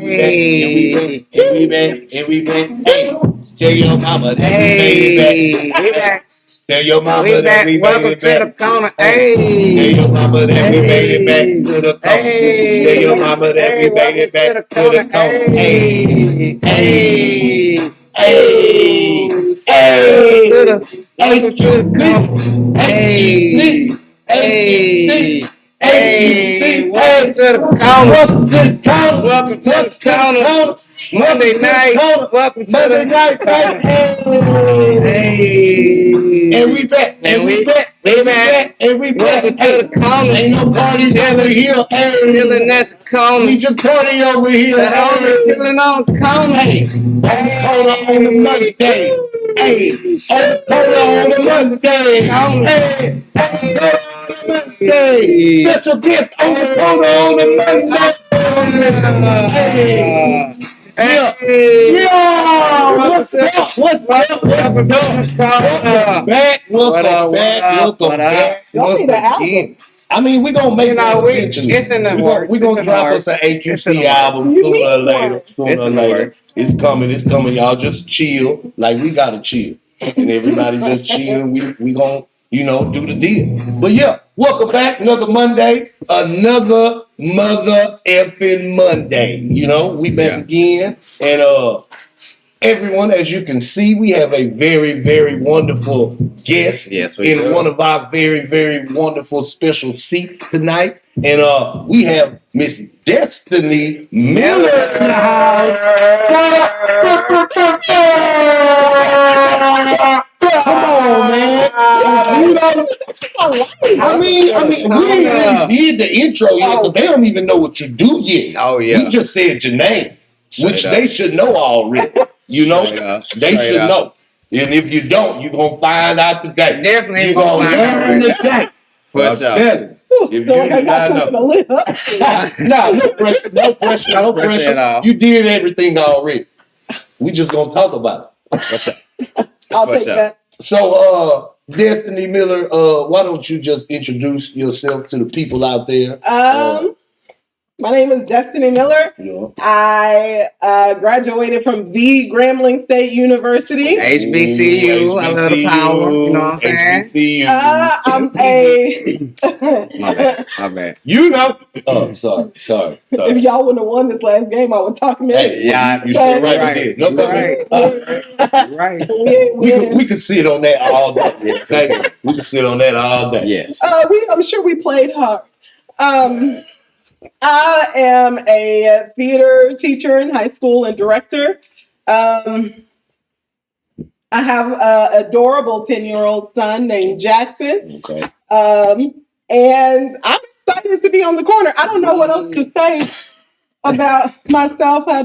Hey, tell your mama that we back. Tell your mama that we Welcome to the corner. Hey. Tell your mama that we made it back to the corner. Tell your mama that we made it back to the corner. Hey, hey, hey, hey, hey, welcome to the counter. Welcome to the counter. Monday night. Welcome to the night. Hey, and we back. And we back. And we back. Welcome to the counter. Ain't no parties over here. Chilling at the counter. We just party over here. Chilling on the counter. Hey, cola on the Monday. Hey, on the Monday. Hey, special guest on the corner on the Monday. What's up? Welcome back. Y'all need an album. I mean, we're gonna make it eventually. It's in the works. We're gonna drop us an AQC album sooner or later. It's coming, y'all. Just chill. Like, we gotta chill. And everybody just chill. We gonna, do the deal. But yeah, welcome back. Another Monday. Another mother effing Monday. We back again. And everyone, as you can see, we have a very, very wonderful guest in one of our very, very wonderful special seats tonight. And we have Miss Destyne Miller in the house. Come on, man. I mean, we ain't really did the intro yet because they don't even know what you do yet. Oh, yeah. We just said your name, which they should know already. They should know. And if you don't, you're going to find out today. Definitely. You're going to learn today. I'm telling you. If you did not know. No pressure at all. You did everything already. We just going to talk about it. What's up? I'll take that. So, Destyne Miller, why don't you just introduce yourself to the people out there? My name is Destyne Miller. Yeah. I graduated from the Grambling State University. HBCU. I love the power. You know what I'm saying? I'm a... My bad. Oh, sorry. If y'all wouldn't have won this last game, I would talk mess. Hey, yeah, you sure right. No Right. We could sit on that all day. Okay? We could sit on that all day. Yes. I'm sure we played hard. I am a theater teacher in high school and director. I have an adorable 10-year-old son named Jackson. Okay. And I'm excited to be on the corner. I don't know what else to say about myself. I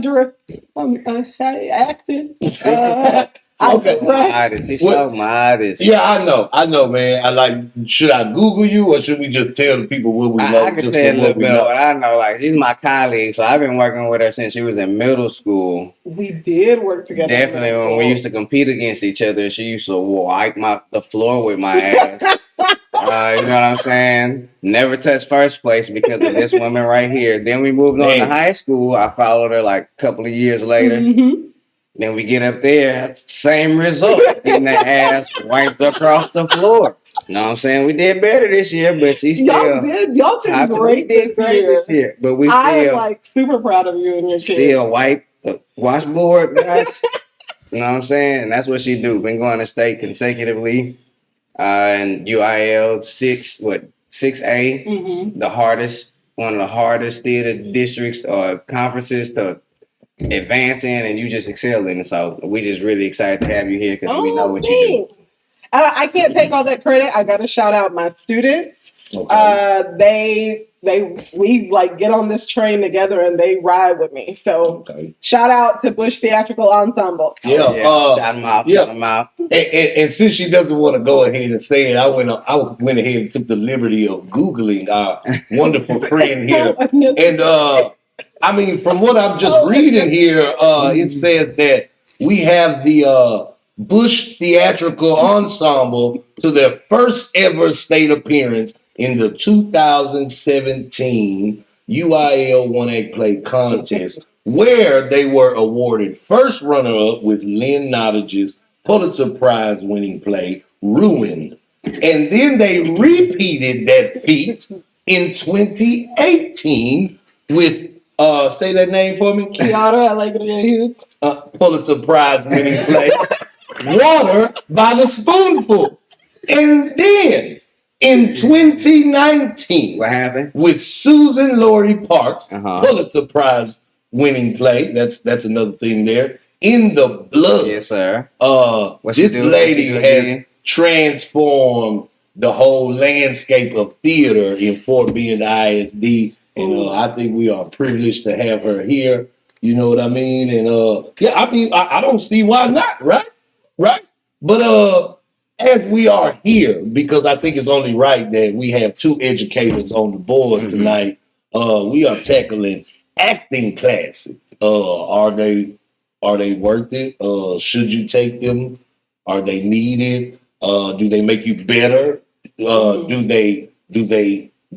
acted. Okay. She's so modest. Yeah, I know, man. Should I Google you or should we just tell the people what we know? I can tell a little bit of what I know. Like, she's my colleague, so I've been working with her since she was in middle school. We did work together. Definitely, when we used to compete against each other, she used to wipe the floor with my ass. You know what I'm saying? Never touched first place because of this woman right here. Then we moved on to high school. I followed her like a couple of years later. Mm-hmm. Then we get up there, same result. Getting the ass wiped across the floor. You know what I'm saying? We did better this year, but she still... Y'all did great this year. But we I am super proud of you and your kid. Still wipe the washboard, guys. You know what I'm saying? And that's what she do. Been going to state consecutively. And UIL 6A, one of the hardest theater districts or conferences to advance in, and you just excel in it. So we just really excited to have you here because we know what you do. I can't take all that credit. I got to shout out my students. Okay. We get on this train together and they ride with me. So shout out to Bush Theatrical Ensemble. Yeah. Shout them out. And since she doesn't want to go ahead and say it, I went ahead and took the liberty of Googling our wonderful friend here. And from what I'm just reading here, it says that we have the Bush Theatrical Ensemble to their first ever state appearance in the 2017 UIL 1A Play Contest where they were awarded first runner-up with Lynn Nottage's Pulitzer Prize-winning play, Ruined. And then they repeated that feat in 2018 with, say that name for me? Kiara Alegria Hughes. Pulitzer Prize-winning play, Water by the Spoonful. And then in 2019, what happened with Susan Laurie Parks, Pulitzer Prize winning play. That's another thing there. In the Blood. Yes, sir. This lady has transformed the whole landscape of theater in Fort Bend ISD, and I think we are privileged to have her here. You know what I mean? And I don't see why not, right? But as we are here, because I think it's only right that we have two educators on the board tonight, we are tackling acting classes. Are they worth it? Should you take them? Are they needed? Do they make you better? Do they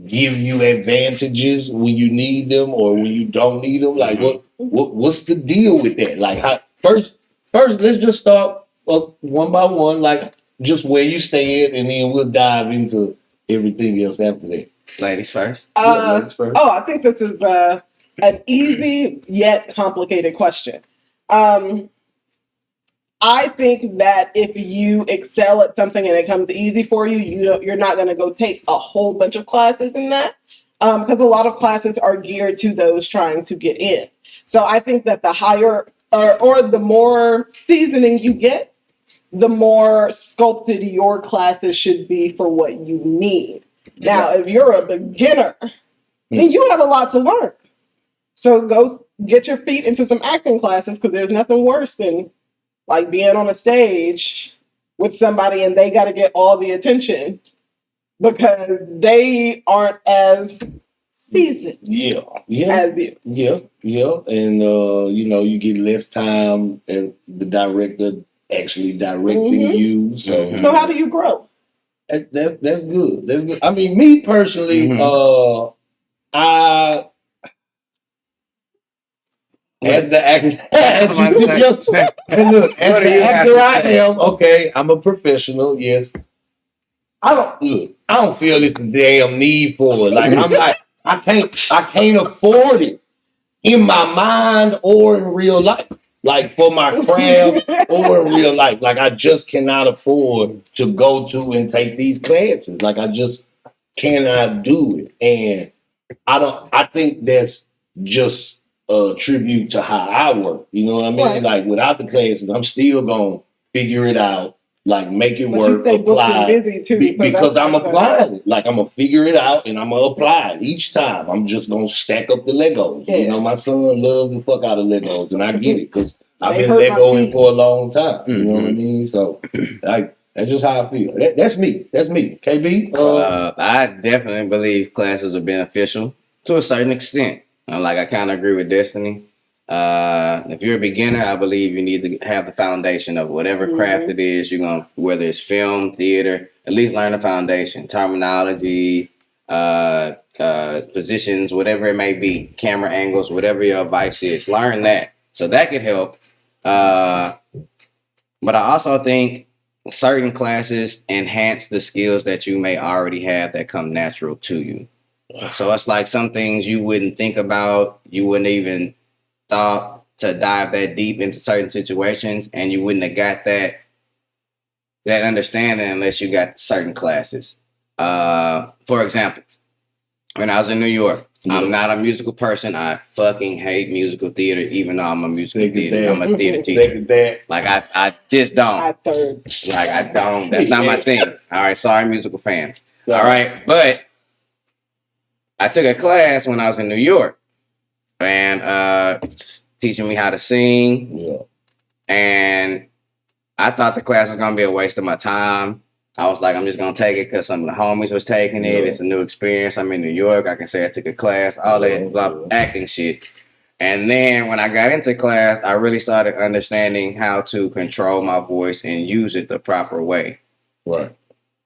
give you advantages when you need them or when you don't need them? Like what's the deal with that? Like first let's just start one by one, like just where you stand, and then we'll dive into everything else after that. Ladies first. Ladies first. I think this is an easy yet complicated question. I think that if you excel at something and it comes easy for you, you're not going to go take a whole bunch of classes in that, because a lot of classes are geared to those trying to get in. So I think that the higher or the more seasoning you get, the more sculpted your classes should be for what you need. Now, if you're a beginner, then you have a lot to learn. So go get your feet into some acting classes, because there's nothing worse than like being on a stage with somebody and they got to get all the attention because they aren't as seasoned as you. And you get less time and the director actually directing you. So how do you grow? That's good. That's good. I mean, me personally, I as the actor, I am. Okay, I'm a professional. Yes, I don't feel this damn need for it. Like I'm not. I can't afford it in my mind or in real life. Like for my craft or in real life. Like I just cannot afford to go to and take these classes. Like I just cannot do it. And I think that's just a tribute to how I work. You know what I mean? Right. Like without the classes, I'm still gonna figure it out. Like make it work, apply busy too, because I'm applying it. Like I'm gonna figure it out and I'm gonna apply it each time. I'm just gonna stack up the Legos. Yeah. You know, my son loves the fuck out of Legos, and I get it because I've been Legoing for a long time. You know what I mean? So, like that's just how I feel. That's me. That's me. KB. I definitely believe classes are beneficial to a certain extent. Like I kind of agree with Destyne. If you're a beginner, I believe you need to have the foundation of whatever craft it is you're going to, whether it's film, theater, at least learn the foundation, terminology, positions, whatever it may be, camera angles, whatever your advice is, learn that. So that could help. But I also think certain classes enhance the skills that you may already have that come natural to you. So it's like some things you wouldn't think about, you wouldn't even thought to dive that deep into certain situations, and you wouldn't have got that understanding unless you got certain classes. For example, when I was in New York, I'm not a musical person. I fucking hate musical theater, even though I'm a musical theater. I'm a theater teacher. Like I just don't. Like I don't. That's not my thing. All right, sorry, musical fans. All right, but I took a class when I was in New York. And teaching me how to sing. Yeah. And I thought the class was gonna be a waste of my time. I was like, I'm just gonna take it because some of the homies was taking it. Yeah. It's a new experience. I'm in New York. I can say I took a class, all that acting shit. And then when I got into class, I really started understanding how to control my voice and use it the proper way. Right.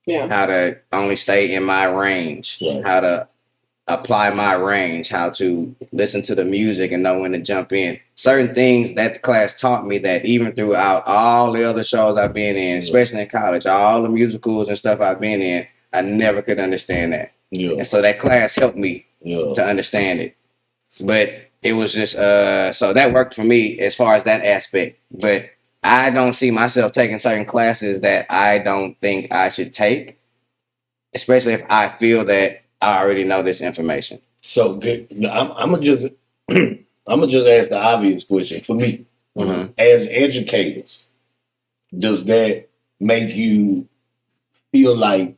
Yeah. How to only stay in my range. Right. How to apply my range, how to listen to the music and know when to jump in. Certain things that the class taught me that even throughout all the other shows I've been in, especially in college, all the musicals and stuff I've been in, I never could understand that. Yeah. And so that class helped me to understand it. But it was just, so that worked for me as far as that aspect. But I don't see myself taking certain classes that I don't think I should take, especially if I feel that I already know this information. So I'm gonna just ask the obvious question for me. Mm-hmm. As educators, does that make you feel like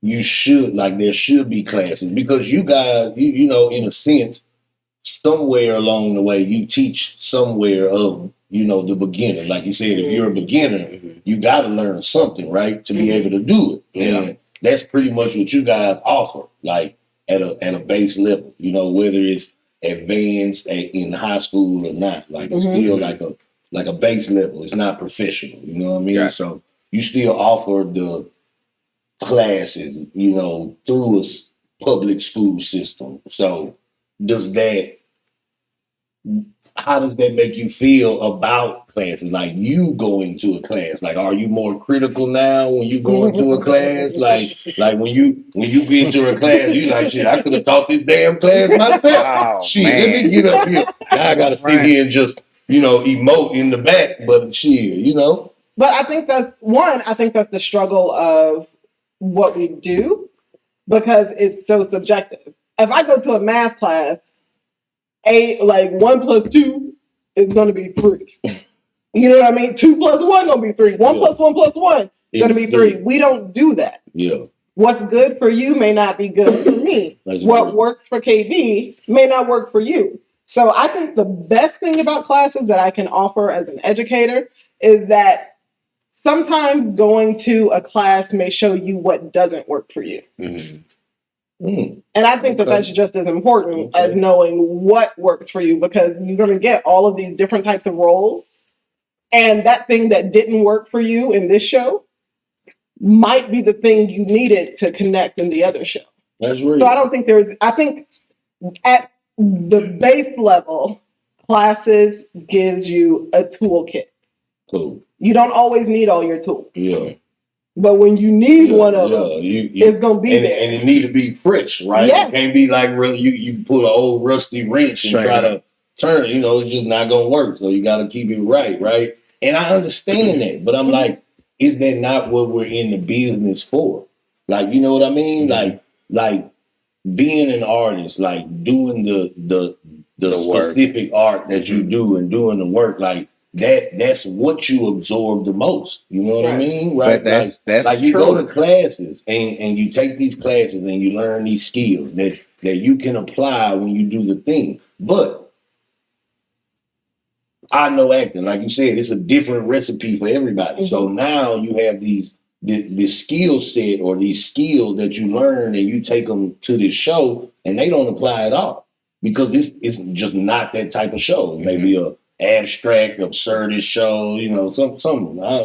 you should, like there should be classes? Because you guys, you know, in a sense, somewhere along the way, you teach somewhere of, you know, the beginning. Like you said, if you're a beginner, you got to learn something, right, to be able to do it. Yeah. And that's pretty much what you guys offer, like at a base level. You know, whether it's advanced in high school or not, like it's still like a base level. It's not professional. You know what I mean? Yeah. So you still offer the classes, you know, through a public school system. So how does that make you feel about classes? Like you going to a class, like are you more critical now when you go into a class? Like when you get into a class, you like, shit, I could have taught this damn class myself. Oh, shit, man. Let me get up here. Now I gotta sit here and just, you know, emote in the back, but shit, you know. But I think that's the struggle of what we do, because it's so subjective. If I go to a math class, 1 + 2 is going to be 3. You know what I mean? 2 + 1 going to be 3. 1 + 1 + 1 is going to be 3. We don't do that. Yeah. What's good for you may not be good for me. What works for KB may not work for you. So I think the best thing about classes that I can offer as an educator is that sometimes going to a class may show you what doesn't work for you. Mm-hmm. And I think that's just as important as knowing what works for you, because you're going to get all of these different types of roles. And that thing that didn't work for you in this show might be the thing you needed to connect in the other show. That's right. So I think at the base level, classes gives you a toolkit. Cool. You don't always need all your tools. Yeah. But when you need one of them, it's going to be there. And it need to be fresh, right? Yes. It can't be like really you pull an old rusty wrench and try to turn it. You know, it's just not going to work. So you got to keep it right? And I understand that. But I'm like, is that not what we're in the business for? Like, you know what I mean? Mm-hmm. Like being an artist, like doing the specific art that you do and doing the work, like, that's what you absorb the most. You know what I mean? Right. But that's like you go to classes and you take these classes and you learn these skills that you can apply when you do the thing. But I know acting, like you said, it's a different recipe for everybody. Mm-hmm. So now you have this skill set or these skills that you learn and you take them to this show and they don't apply at all because it's just not that type of show. It may be a abstract, absurdist show, you know, some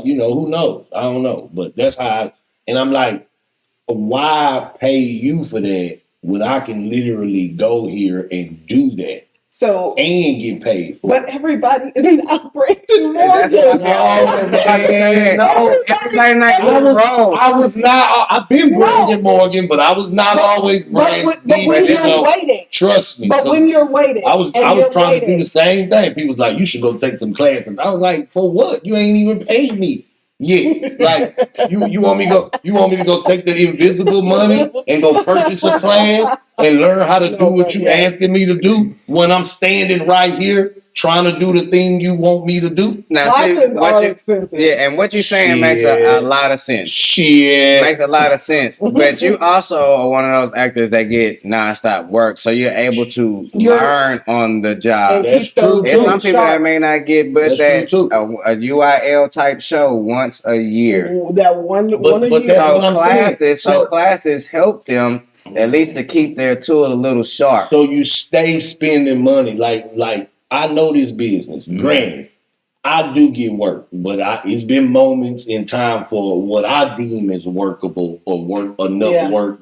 you know, who knows? I don't know. But that's how and I'm like, why pay you for that when I can literally go here and do that? So and get paid for but everybody is not Brandon Morgan. I was not. I've been Brandon Morgan, but I was not always Brandon. But when you're waiting, trust me. But when you're waiting, I was trying to do the same thing. People was like, "You should go take some classes." I was like, "For what? You ain't even paid me." Yeah, like you want me to go take the invisible money and go purchase a class and learn how to do what you asking me to do when I'm standing right here trying to do the thing you want me to do? Now, expensive. Yeah, and what you're saying makes a lot of sense. Shit. Makes a lot of sense. But you also are one of those actors that get nonstop work, so you're able to learn on the job. That's true. There's some people that may not get, but a UIL type show once a year. That one a year. So classes help them at least to keep their tool a little sharp. So you stay spending money. Like I know this business. Granted, I do get work, but it's been moments in time for what I deem as workable or work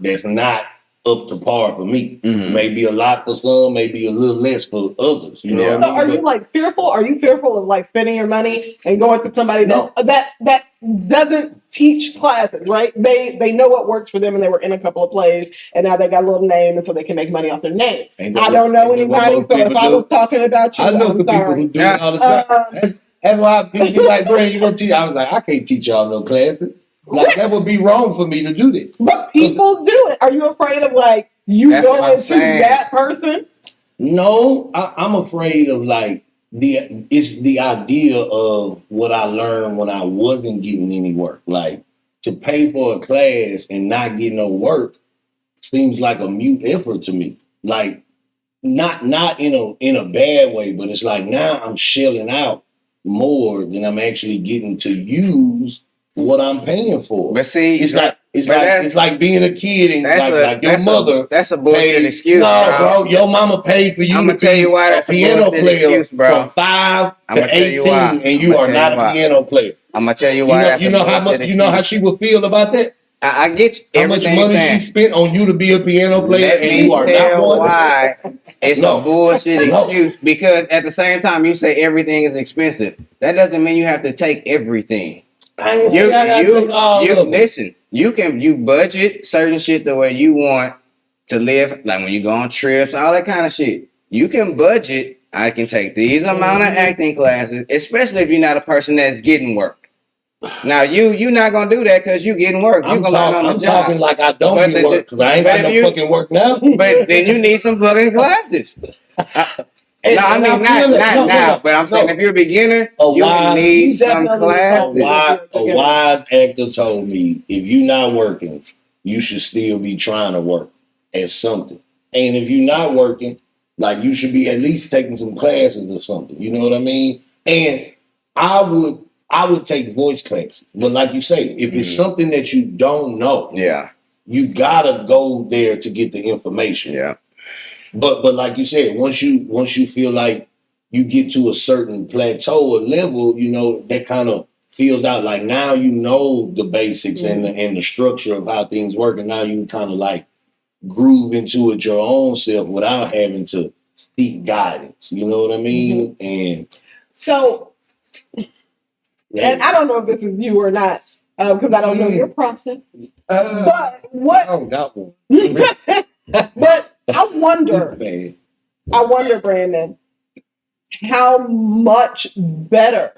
that's not up to par for me. Mm-hmm. Maybe a lot for some, maybe a little less for others. You know what I mean? So are you like fearful? Are you fearful of like spending your money and going to somebody that doesn't teach classes, right? They know what works for them and they were in a couple of plays and now they got a little name and so they can make money off their name. I don't know anybody, so if I was talking about you, I know I'm some people who do it all the time. That's why people be like, bro, you gonna teach? I was like, I can't teach y'all no classes. Like that would be wrong for me to do that. But people do it. Are you afraid of like go into that person? No, I'm afraid of like it's the idea of what I learned when I wasn't getting any work. Like to pay for a class and not get no work seems like a mute effort to me. Like not in a bad way, but it's like now I'm shelling out more than I'm actually getting to use what I'm paying for. But see, it's like being a kid and like your mother. That's a bullshit excuse. No, bro, your mama paid for you. I'm gonna tell you why that's a piano player excuse, bro. From 5 to 18, and you are not a piano player. I'm gonna tell you why. You know how much? You know how she would feel about that. I get you. How much money she spent on you to be a piano player, and you are not one. Why it's a bullshit excuse? Because at the same time, you say everything is expensive. That doesn't mean you have to take everything. Listen. You budget certain shit the way you want to live. Like when you go on trips, all that kind of shit. You can budget. I can take these amount of acting classes, especially if you're not a person that's getting work. Now you're not gonna do that because you getting work. You're gonna learn on the job. Talking like I don't get work because I ain't got no fucking work now. But then you need some fucking classes. Not now. But I'm saying if you're a beginner, you need some classes. A wise actor told me if you're not working, you should still be trying to work at something. And if you're not working, like you should be at least taking some classes or something. You know what I mean? And I would take voice classes. But like you say, if it's something that you don't know, you gotta go there to get the information. Yeah. But like you said, once you feel like you get to a certain plateau or level, you know, that kind of feels out like now you know the basics and the structure of how things work, and now you can kind of like groove into it your own self without having to seek guidance. You know what I mean? And so, and I don't know if this is you or not, because I don't know your process. But what? I don't got one. But I wonder, Brandon, how much better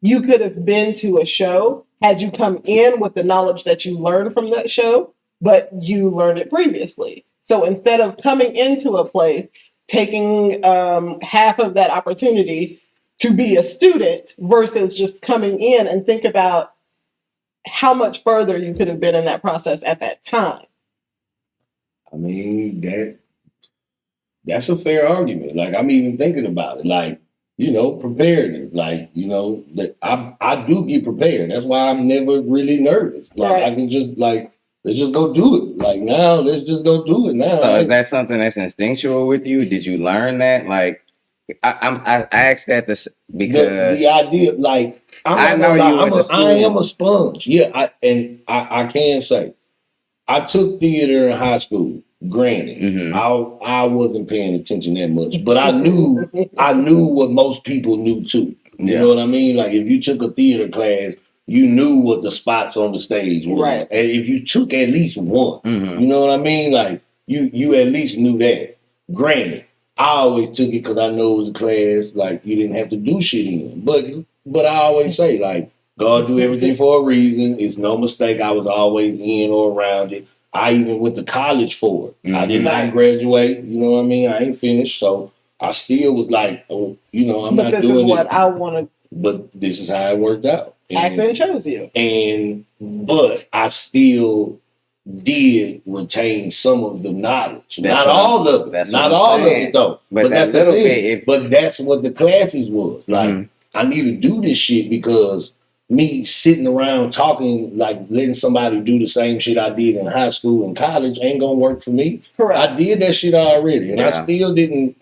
you could have been to a show had you come in with the knowledge that you learned from that show, but you learned it previously. So instead of coming into a place, taking half of that opportunity to be a student versus just coming in, and think about how much further you could have been in that process at that time. I mean, that's a fair argument. Like, I'm even thinking about it. Like, you know, preparedness. Like, you know, I do get prepared. That's why I'm never really nervous. Like, I can just, like, let's just go do it. Like, now, let's just go do it now. So is that something that's instinctual with you? Did you learn that? Like, I asked that because the idea, like, I am a sponge. Yeah, I can say I took theater in high school. Granted, I wasn't paying attention that much, but I knew what most people knew too. You know what I mean? Like if you took a theater class, you knew what the spots on the stage was. Right. And if you took at least one, you know what I mean? Like you at least knew that. Granted, I always took it because I know it was a class like you didn't have to do shit in. But I always say like God do everything for a reason. It's no mistake. I was always in or around it. I even went to college for it. I did not graduate. You know what I mean? I ain't finished, so I still was like, oh, you know, I'm not doing this. But this is what I want to. But this is how it worked out. Acting chose you. But I still did retain some of the knowledge. Not all of it. Not all of it though. But that's the thing. But that's what the classes was. Like I need to do this shit because me sitting around talking, like letting somebody do the same shit I did in high school and college ain't gonna work for me. Correct. I did that shit already. And I still didn't,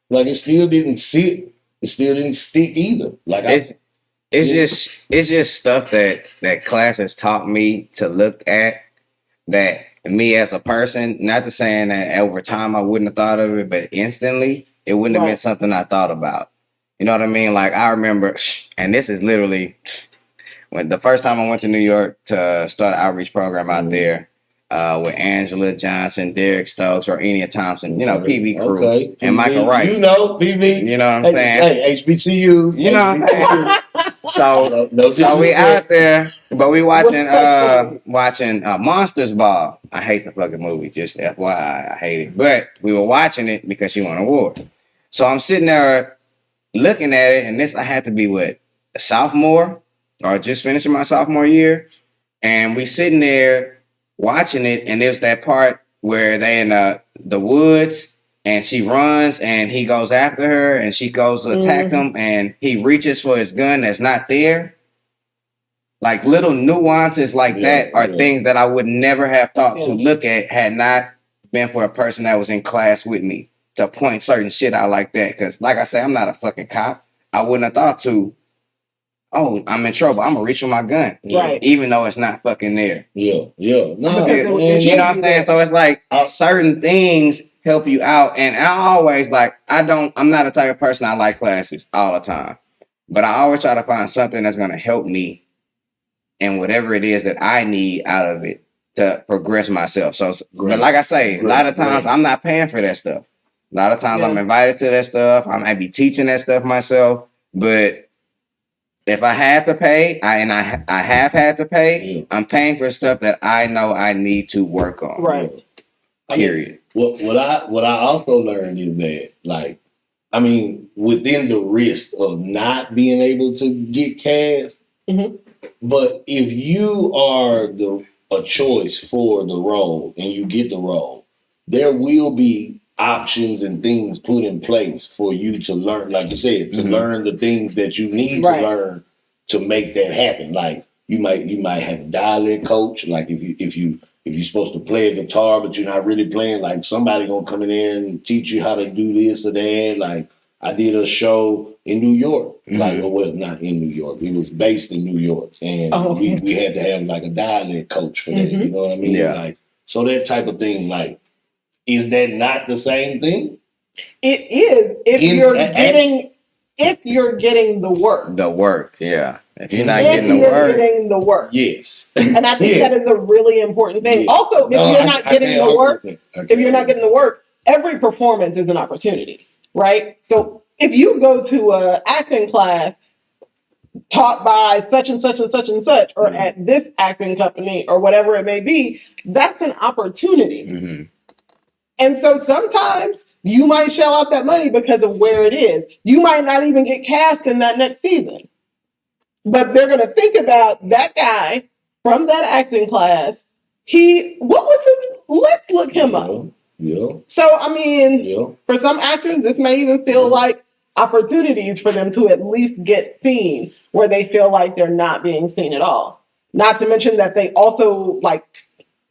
like it still didn't sit. It still didn't stick either. Like it's just stuff that class has taught me to look at that me as a person, not to saying that over time I wouldn't have thought of it, but instantly it wouldn't have been something I thought about. You know what I mean? Like I remember, and this is literally when the first time I went to New York to start an outreach program out there with Angela Johnson, Derek Stokes, or Enia Thompson, PB Crew, and Michael Wright. PB. You know what I'm saying? Hey, HBCUs. You know what I'm saying? So we out there, but we watching Monsters Ball. I hate the fucking movie, just FYI, I hate it. But we were watching it because she won an award. So I'm sitting there looking at it, and I had to be a sophomore or just finishing my sophomore year, and we sitting there watching it, and there's that part where they in the woods, and she runs, and he goes after her, and she goes to attack him, and he reaches for his gun that's not there. Like little nuances like that are things that I would never have thought to look at had not been for a person that was in class with me to point certain shit out like that. Because, like I say, I'm not a fucking cop. I wouldn't have thought to. Oh, I'm in trouble. I'm gonna reach for my gun, right? Even though it's not fucking there. No, you know what I'm saying. So it's like certain things help you out, and I always I'm not a type of person I like classes all the time, but I always try to find something that's gonna help me and whatever it is that I need out of it to progress myself. So, but like I say, a lot of times I'm not paying for that stuff. A lot of times I'm invited to that stuff. I might be teaching that stuff myself, but if I had to pay, I have had to pay, I'm paying for stuff that I know I need to work on. Right. Period. What I also learned is that, within the risk of not being able to get cast, but if you are a choice for the role and you get the role, there will be options and things put in place for you to learn, like you said, to learn the things that you need to learn to make that happen. Like you might have a dialect coach. Like if you're supposed to play a guitar but you're not really playing, like somebody gonna come in there and teach you how to do this or that. Like I did a show in New York, not in New York. It was based in New York, and we had to have like a dialect coach for that. You know what I mean? Yeah. Like so that type of thing. Like, is that not the same thing? It is if you're getting the work. The work, yeah. If you're not getting the work. Yes. And I think that is a really important thing. Yeah. Also, if you're not getting the work, every performance is an opportunity, right? So if you go to an acting class taught by such and such and such and such, or at this acting company or whatever it may be, that's an opportunity. And so sometimes you might shell out that money because of where it is. You might not even get cast in that next season. But they're going to think about that guy from that acting class. Let's look him up. Yeah. So, for some actors, this may even feel like opportunities for them to at least get seen where they feel like they're not being seen at all. Not to mention that they also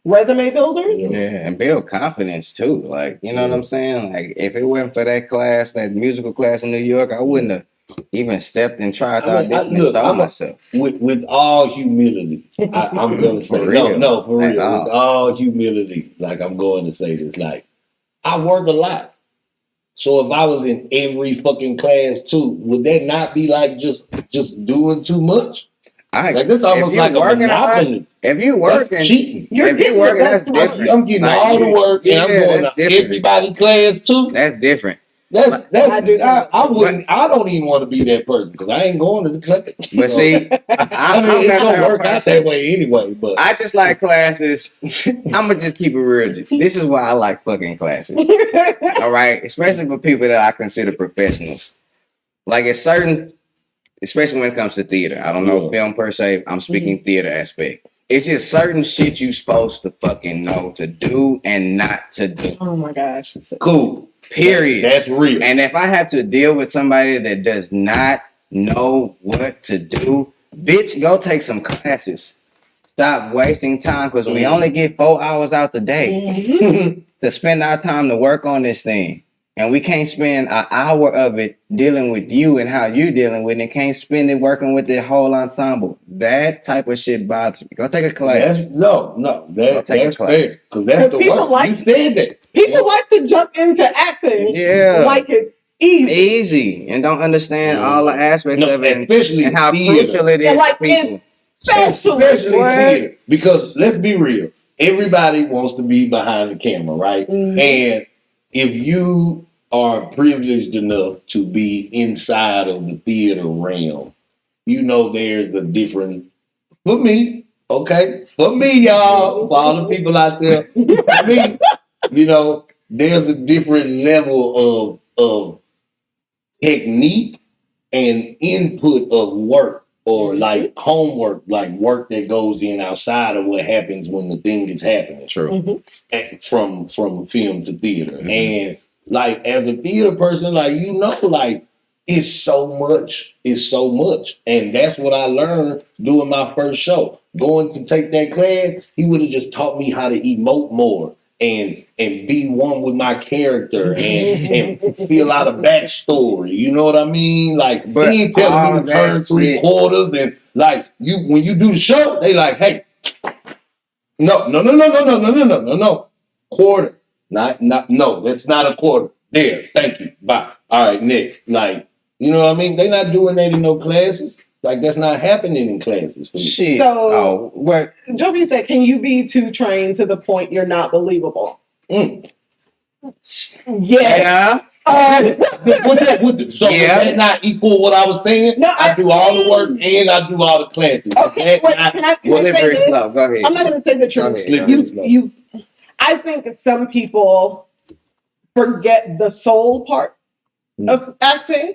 resume builders. Yeah, and build confidence too. Like, you know what I'm saying? Like, if it wasn't for that class, that musical class in New York, I wouldn't have even stepped and tried to audition and show myself. With all humility, I'm going to say, for real. With all humility, I'm going to say this. I work a lot. So if I was in every fucking class too, would that not be just doing too much? This almost like a monopoly. If you working, cheating. That's different. I'm getting all the work and I'm going to everybody's class too. That's different. I don't even want to be that person because I ain't going to the class. But see, I'm not going to work out that way anyway. But I just like classes. I'm gonna just keep it real. This is why I like fucking classes. All right, especially for people that I consider professionals. It's certain, especially when it comes to theater. I don't know film per se. I'm speaking theater aspect. It's just certain shit you supposed to fucking know to do and not to do. Oh my gosh. Cool. Period. That's real. And if I have to deal with somebody that does not know what to do, bitch, go take some classes. Stop wasting time because we only get 4 hours out the day to spend our time to work on this thing. And we can't spend an hour of it dealing with you and how you're dealing with it, and can't spend it working with the whole ensemble. That type of shit bothers me. Go take a class. That's fair. Because that's the people work. You said that. People like to jump into acting like it's easy and don't understand all the aspects of it, especially and how crucial it is to people. Especially theater. Because let's be real. Everybody wants to be behind the camera, right? Mm-hmm. And if you are privileged enough to be inside of the theater realm, you know there's a different, for me, y'all, for all the people out there, for me, you know, there's a different level of technique and input of work, or like homework, like work that goes in outside of what happens when the thing is happening. True. From film to theater. Mm-hmm. And like as a theater person, like, you know, like it's so much. And that's what I learned doing my first show. Going to take that class, he would have just taught me how to emote more and be one with my character and fill out a backstory. You know what I mean? Like, but he ain't telling me to turn 3/4 and like when you do the show, they like, hey, no. Quarter. Not no, that's not a quarter. There, thank you. Bye. All right, next. Like, you know what I mean? They not doing that in no classes. Like, that's not happening in classes for me. Shit. So, Joby said, can you be too trained to the point you're not believable? Mm. Yeah. So does that not equal what I was saying? No, I do all the work and I do all the classes. Okay, wait, can I say this? Go ahead. I'm not going to say the truth. I think some people forget the soul part of acting.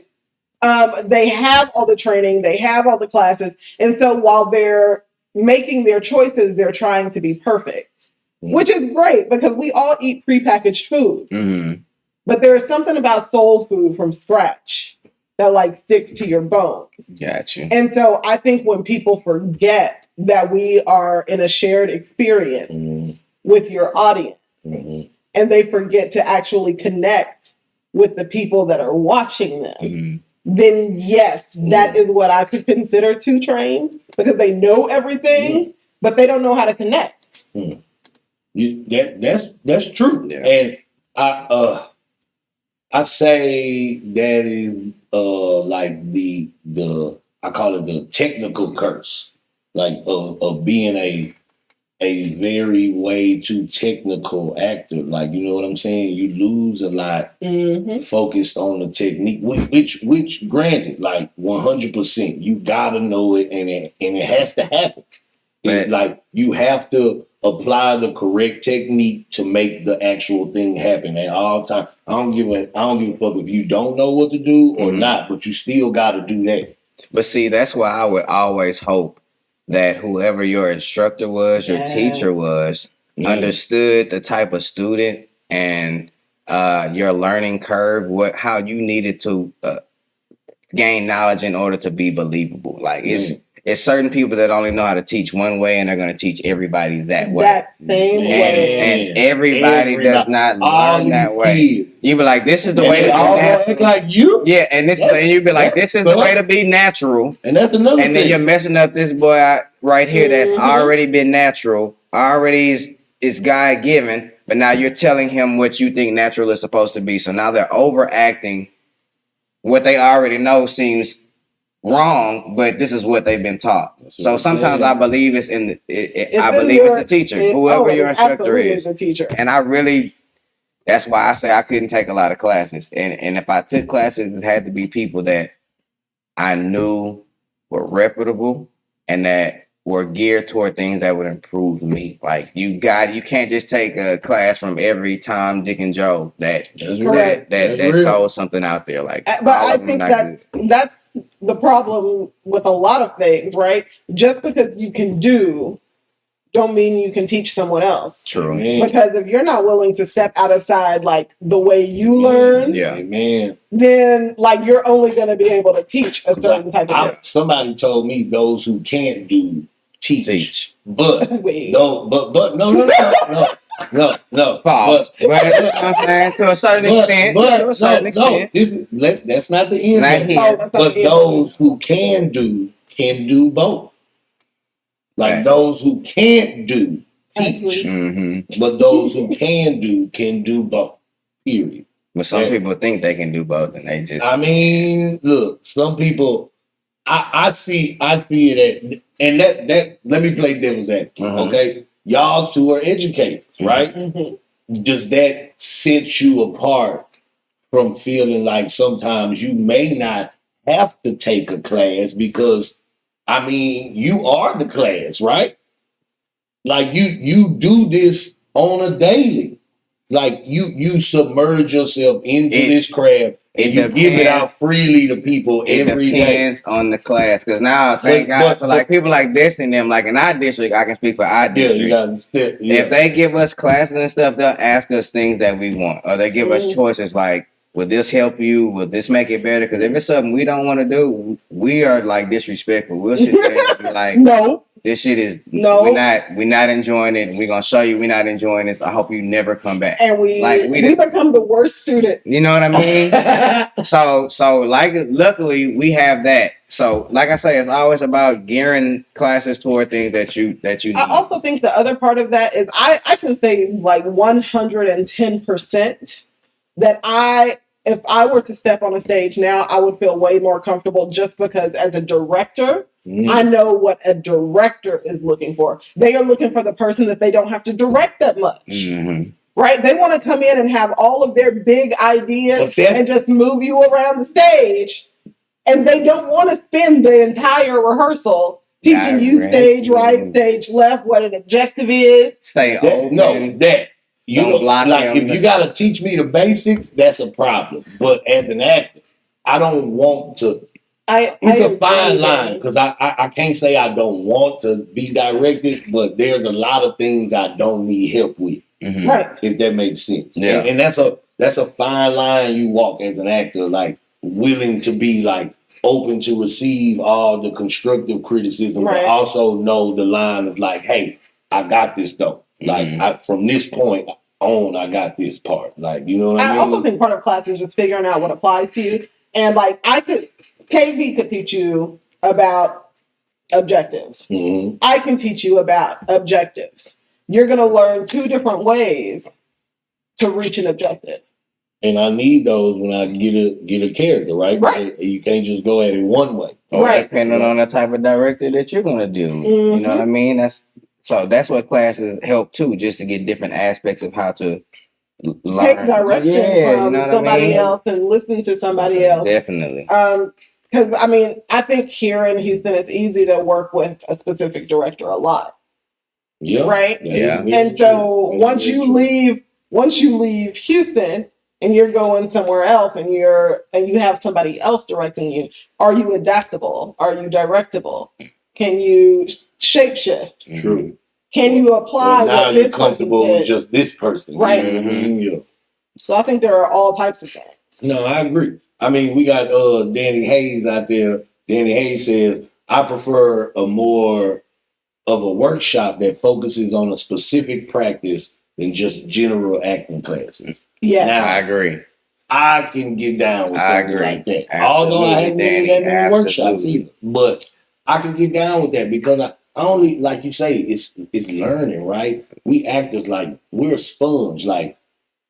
They have all the training, they have all the classes, and so while they're making their choices, they're trying to be perfect, which is great because we all eat prepackaged food. Mm-hmm. But there is something about soul food from scratch that like sticks to your bones. Gotcha. And so I think when people forget that we are in a shared experience with your audience, and they forget to actually connect with the people that are watching them, then yes, that is what I could consider too trained, because they know everything, but they don't know how to connect. That's true. Yeah. And I say that is like the I call it the technical curse, like of being a very way too technical actor. Like, you know what I'm saying? You lose a lot focused on the technique, which granted, like 100%, you gotta know it, and it has to happen. Like, you have to apply the correct technique to make the actual thing happen at all times. I don't give a fuck if you don't know what to do or not, but you still gotta do that. But see, that's why I would always hope that whoever your instructor was, your teacher was, understood the type of student and your learning curve, how you needed to gain knowledge in order to be believable. Like, it's certain people that only know how to teach one way, and they're going to teach everybody that way. That same way. And everybody does not learn that way. You be like, this is the way to be natural. Like you? Yeah, and you be like, this is the way to be natural. And that's another thing. And then you're messing up this boy right here that's already been natural, already is God-given, but now you're telling him what you think natural is supposed to be. So now they're overacting. What they already know seems wrong, but this is what they've been taught. So sometimes I believe it's the teacher, whoever your instructor is. The teacher. And that's why I say I couldn't take a lot of classes. And if I took classes, it had to be people that I knew were reputable and that were geared toward things that would improve me. Like, you can't just take a class from every Tom, Dick, and Joe that throws something out there. Like, but I think that's the problem with a lot of things, right? Just because you can do, don't mean you can teach someone else. True. Because if you're not willing to step outside like the way you learn, then like you're only going to be able to teach a certain type of thing. Somebody told me those who can't do teach. But Wait. no, but no. Pause. But I'm saying to a certain extent. That's not the end. Not here. But those who can do both. Like those who can't do teach, but those who can do both. Period. But some people think they can do both, and they just. I mean, look, some people. I see it at, and that. Let me play devil's advocate. Okay, y'all two are educators, right? Does that set you apart from feeling like sometimes you may not have to take a class because, I mean, you are the class, right? Like you do this on a daily. Like you submerge yourself into this craft and you give it out freely to people every day. It depends on the class. Because now, thank God for like people like Destyne them, like in our district, I can speak for our district. If they give us classes and stuff, they'll ask us things that we want. Or they give us choices like, would this help you? Would this make it better? Because if it's something we don't want to do, we are like disrespectful. We'll sit there and be like, no. This shit is we're not enjoying it. We're gonna show you we're not enjoying this. I hope you never come back. And we become the worst student. You know what I mean? so like luckily we have that. So like I say, it's always about gearing classes toward things that you need. I also think the other part of that is I can say like 110% that if I were to step on a stage now, I would feel way more comfortable just because as a director, I know what a director is looking for. They are looking for the person that they don't have to direct that much. Right? They want to come in and have all of their big ideas and just move you around the stage. And they don't want to spend the entire rehearsal teaching you stage right, stage left, what an objective is. Stay open. If you gotta teach me the basics, that's a problem. But as an actor, I don't want to. It's a fine line because I can't say I don't want to be directed, but there's a lot of things I don't need help with. Right. If that makes sense. Yeah. And that's a fine line you walk as an actor, like willing to be like open to receive all the constructive criticism, but also know the line of like, hey, I got this though. Like from this point on, I got this part. Like, you know what I mean? I also think part of class is just figuring out what applies to you. And like KB could teach you about objectives. I can teach you about objectives. You're going to learn two different ways to reach an objective. And I need those when I get a character, right? You can't just go at it one way. Or depending on the type of director that you're going to do. You know what I mean? That's what classes help too, just to get different aspects of how to learn. Take direction from somebody else and listen to somebody else. Definitely. Because I mean, I think here in Houston, it's easy to work with a specific director a lot. Yeah. Right. Yeah. And so once you leave Houston and you're going somewhere else and you have somebody else directing you, are you adaptable? Are you directable? Can you shapeshift? True. Can you apply now what you're this comfortable person did? with just this person? Right. You know what I mean? Yeah. So I think there are all types of things. No, I agree. I mean, we got Danny Hayes out there. Danny Hayes says, I prefer a more of a workshop that focuses on a specific practice than just general acting classes. Yeah. Now, I agree. I can get down with something like that. Absolutely, Although I haven't been in that many workshops absolutely. either. But I can get down with that because I only, like you say, it's learning, right? We actors, like, we're a sponge. Like,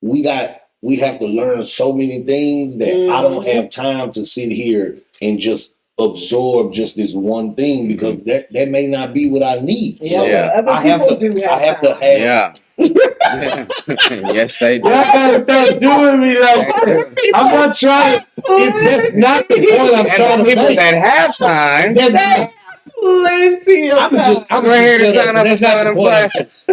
we have to learn so many things that I don't have time to sit here and just absorb just this one thing because that may not be what I need. Yeah, so I have to have. Yeah. Yes, they do. Y'all gotta stop doing me like I'm not trying. If that's not the point I'm trying to people make. that have time. That's plenty of time. I'm right here to sign up for some of them classes.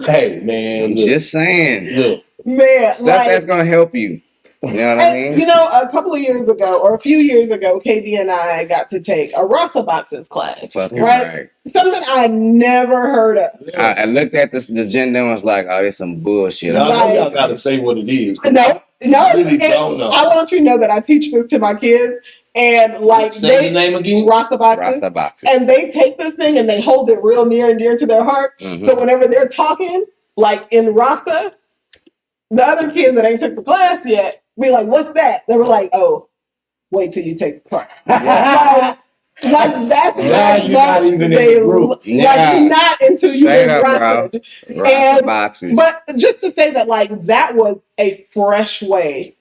Hey man, I'm just saying. Look, man, stuff that's gonna help you. You know what I mean? You know, a couple of years ago, or a few years ago, KB and I got to take a Rasa Boxes class. Right? Something I never heard of. I looked at the agenda and was like, oh, this some bullshit. Y'all gotta say what it is. No, I really don't know. I want you to know that I teach this to my kids, And like say the name again, Rasta boxes. And they take this thing and they hold it real near and dear to their heart. Mm-hmm. So whenever they're talking, like in Rasta, the other kids that ain't took the class yet be like, "What's that?" They were like, "Oh, wait till you take the class." Like that's now you're not even in the group. Like not until you get Rasta. Boxes. But just to say that, like that was a fresh way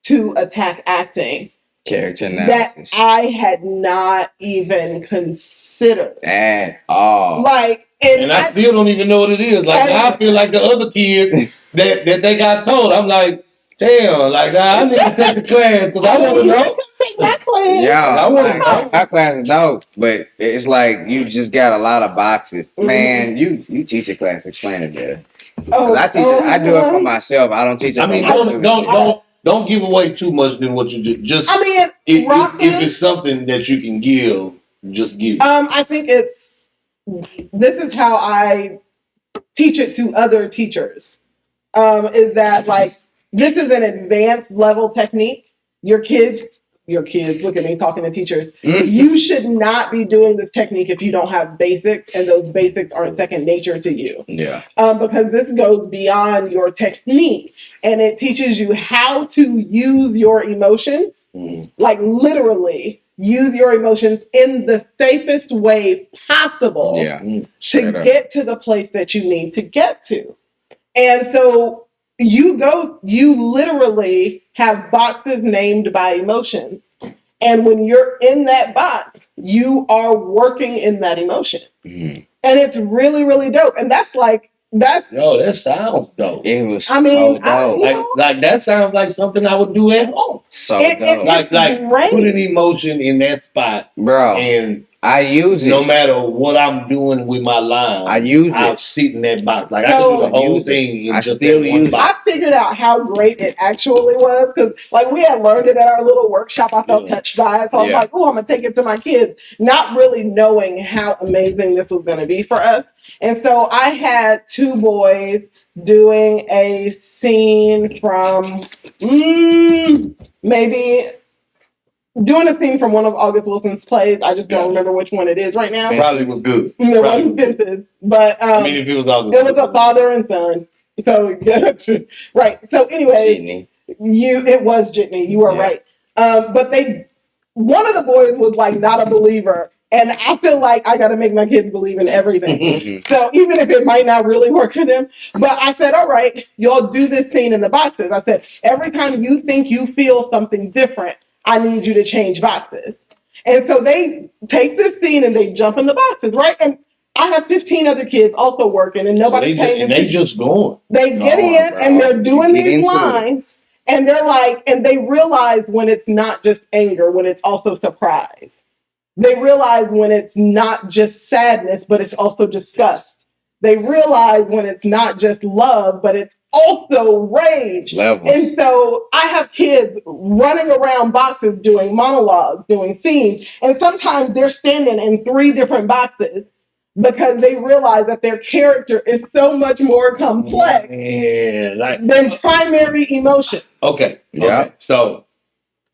to attack acting. Character analysis that I had not even considered at all. Like, and I still don't even know what it is. Like, I feel like the other kids that they got told. I'm like, damn, like I need to take the class because I want to know. Take my class. Yeah, I want to know. My class is dope, but it's like you just got a lot of boxes. Mm-hmm. Man, you teach a class, explain it better. I teach it. I do it for myself. I don't teach it. I mean, don't give away too much than what you did. Just I mean, if it's something that you can give, just give. I think this is how I teach it to other teachers. Is that like this is an advanced level technique. Your kids, look at me talking to teachers. Mm-hmm. You should not be doing this technique if you don't have basics and those basics aren't second nature to you. Yeah. Because this goes beyond your technique and it teaches you how to use your emotions, like literally use your emotions in the safest way possible to get to the place that you need to get to. And so you literally have boxes named by emotions. And when you're in that box, you are working in that emotion. Mm. And it's really, really dope. And that sounds dope. It was dope. Like that sounds like something I would do at home. So dope. Like put an emotion in that spot. Bro. And I use it. No matter what I'm doing with my line, I'll sit in that box. Like I can do the whole thing. I still use it. I figured out how great it actually was because, like, we had learned it at our little workshop. I felt touched by it, so I was like, "Oh, I'm gonna take it to my kids," not really knowing how amazing this was going to be for us. And so I had two boys doing a scene from maybe. Doing a scene from one of August Wilson's plays. I just don't remember which one it is right now. Probably was good. It wasn't Fences. But if it was August, it was a father and son. So right. So anyway, it was Jitney. You were right. But one of the boys was like not a believer. And I feel like I got to make my kids believe in everything. So even if it might not really work for them, but I said, all right, y'all do this scene in the boxes. I said, every time you think you feel something different, I need you to change boxes. And so they take this scene and they jump in the boxes, right? And I have 15 other kids also working and nobody's paying attention. And they just going. They get in and they're doing these lines and they're like, and they realize when it's not just anger, when it's also surprise. They realize when it's not just sadness, but it's also disgust. They realize when it's not just love, but it's also rage. Level. And so I have kids running around boxes doing monologues, doing scenes. And sometimes they're standing in 3 different boxes because they realize that their character is so much more complex than primary emotions. Okay. So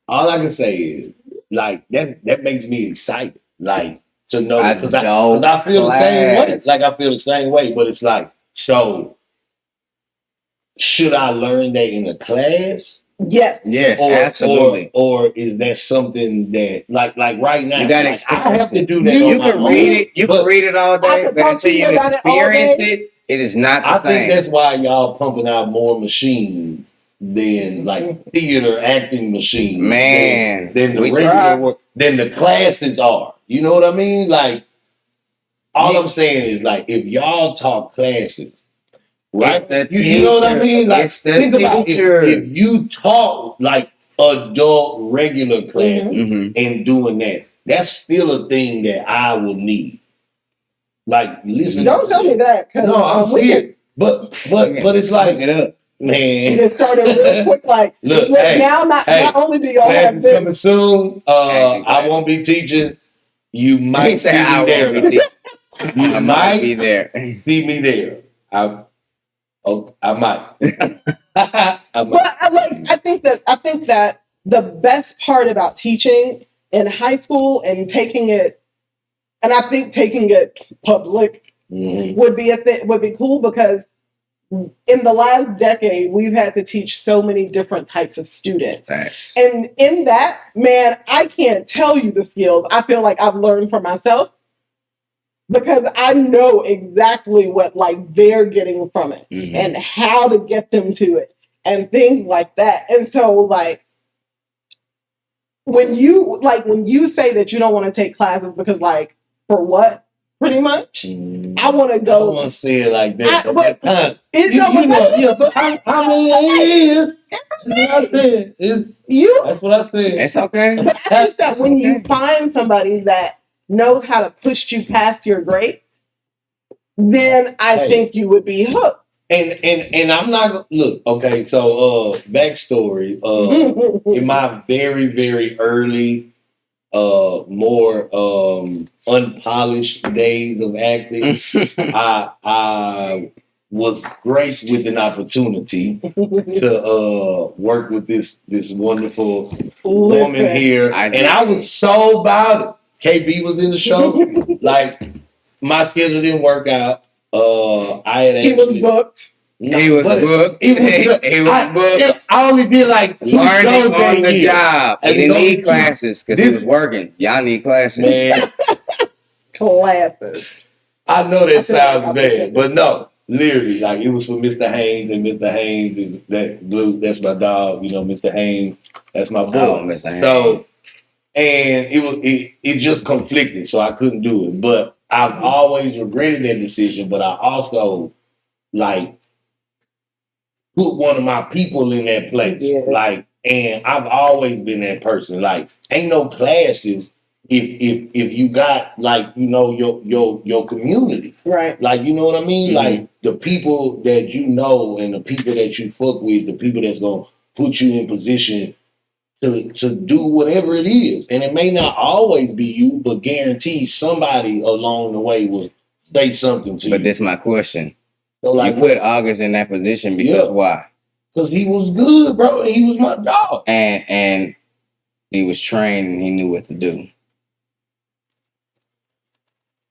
all I can say is, like, that makes me excited. Like, to know because I feel the same way. It's like I feel the same way, but it's like, so should I learn that in a class? Yes. Absolutely. Or is that something that like right now? You got to I have to do that. You can read it. You can read it all day, but until you experience it is not the same. I think that's why y'all pumping out more machines than like theater acting machines. Man, than the regular work, than the classes are. You know what I mean? Like, all I'm saying is, like, if y'all talk classes, right? You know what I mean? Like, think about if you talk like adult regular classes and doing that, that's still a thing that I will need. Like, listen. Don't tell me that. No, I'm scared. But it's like, man, you just started real quick. Like, look now, not only do y'all have this coming soon. I won't be teaching. You might see me there. You might be there. See me there. I might. But I think that the best part about teaching in high school and taking it, and I think taking it public would be would be cool, because in the last decade, we've had to teach so many different types of students. Thanks. And in that, man, I can't tell you the skills I feel like I've learned for myself, because I know exactly what like they're getting from it and how to get them to it and things like that. And so like when you say that you don't want to take classes because like for what? Pretty much. I want to go. I don't want to say it like that. How many it is. That's what I said. That's what I said. It's okay. But I think that when you find somebody that knows how to push you past your grades, then I think you would be hooked. And I'm not look, okay, so backstory. In my very, very early more unpolished days of acting, I was graced with an opportunity to work with this wonderful woman here, and I was so about it. KB was in the show. Like my schedule didn't work out. He was booked. No, he was booked. He was booked. I only did like 2 learning shows on the year. job. He didn't need classes because he was working. Y'all need classes, man. Classes. I know that sounds bad, but no, literally, like it was for Mr. Haynes, and Mr. Haynes is that blue. That's my dog. You know, Mr. Haynes. That's my boy. Oh, Mr. Haynes. So, and it just conflicted, so I couldn't do it. But I've always regretted that decision. But I also like put one of my people in that place. Yeah. Like, and I've always been that person. Like, ain't no classes if you got like, you know, your community. Right. Like, you know what I mean? Like the people that you know and the people that you fuck with, the people that's gonna put you in position to do whatever it is. And it may not always be you, but guarantee somebody along the way will say something to you. But this is my question. So like, you put August in that position because why? Because he was good, bro. And he was my dog. And he was trained and he knew what to do.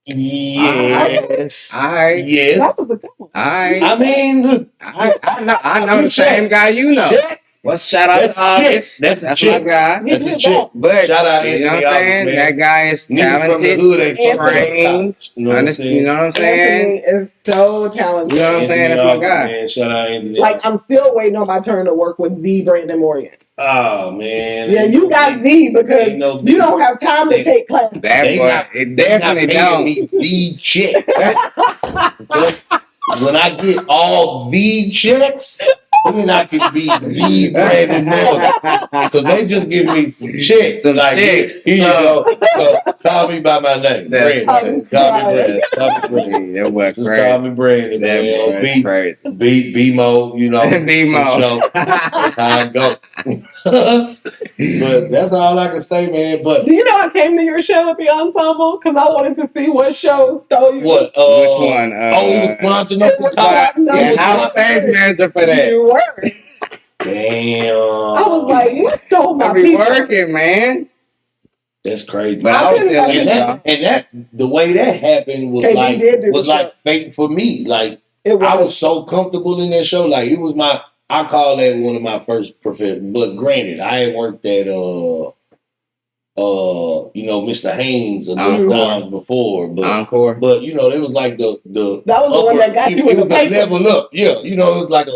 Yes. Yes. That was a good one. I mean, look. I know the same guy you know. Well, shout out to August. That's my guy. That's the chick. But shout out, you know what I'm saying? That guy is talented, trained. You know what I'm saying? Anthony is so talented. You know what I'm saying? That's my guy. Man, shout out Anthony. Like, I'm still waiting on my turn to work with the Brandon Morgan. Oh man. Yeah, you got me because you don't have time to take classes. It definitely don't. The check. When I get all the checks, then I can be the Brandon Morgan. Because they just give me some checks. Some like, checks. Here you go. So call me by my name. Brandon. Call me Brandon. Call me Brandon. That was Just crazy. call me Brandon. That was crazy. B-Mo, you know. B-Mo. That's how I go. But that's all I can say, man. But do you know I came to your show at the ensemble because I wanted to see what show stole you? What? Which one? He was sponsoring up the top. I was stage manager for that. You were. Damn. I was like, you stole my people. Working, man. That's crazy. But I was and that the way that happened was like fate for me. Like I was so comfortable in that show. Like it was I call that one of my first professions. But granted, I had worked at you know, Mr. Haynes a little times before, but Encore. But you know, it was like the that was the one that got you in the paper. Level up, yeah. You know, it was like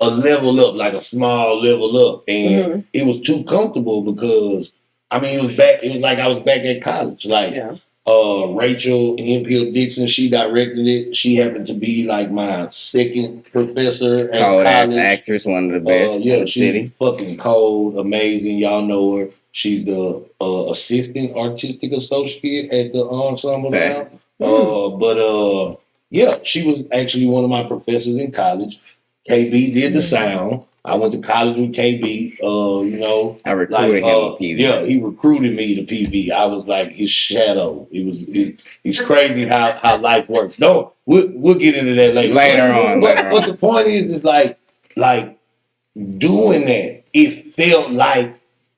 a level up, like a small level up, and it was too comfortable because I mean, it was like I was back at college. Like Rachel M.P.L. Dixon, she directed it. She happened to be like my second professor at college. Actress, one of the best. Yeah, she's fucking cold, amazing. Y'all know her. She's the assistant artistic associate at the ensemble now. Yeah, she was actually one of my professors in college. KB did the sound. I went to college with KB. You know, I recruited him to PV. Yeah, he recruited me to PV. I was like his shadow. It's crazy how life works. No, we'll get into that later on. But the point is like doing that. It felt like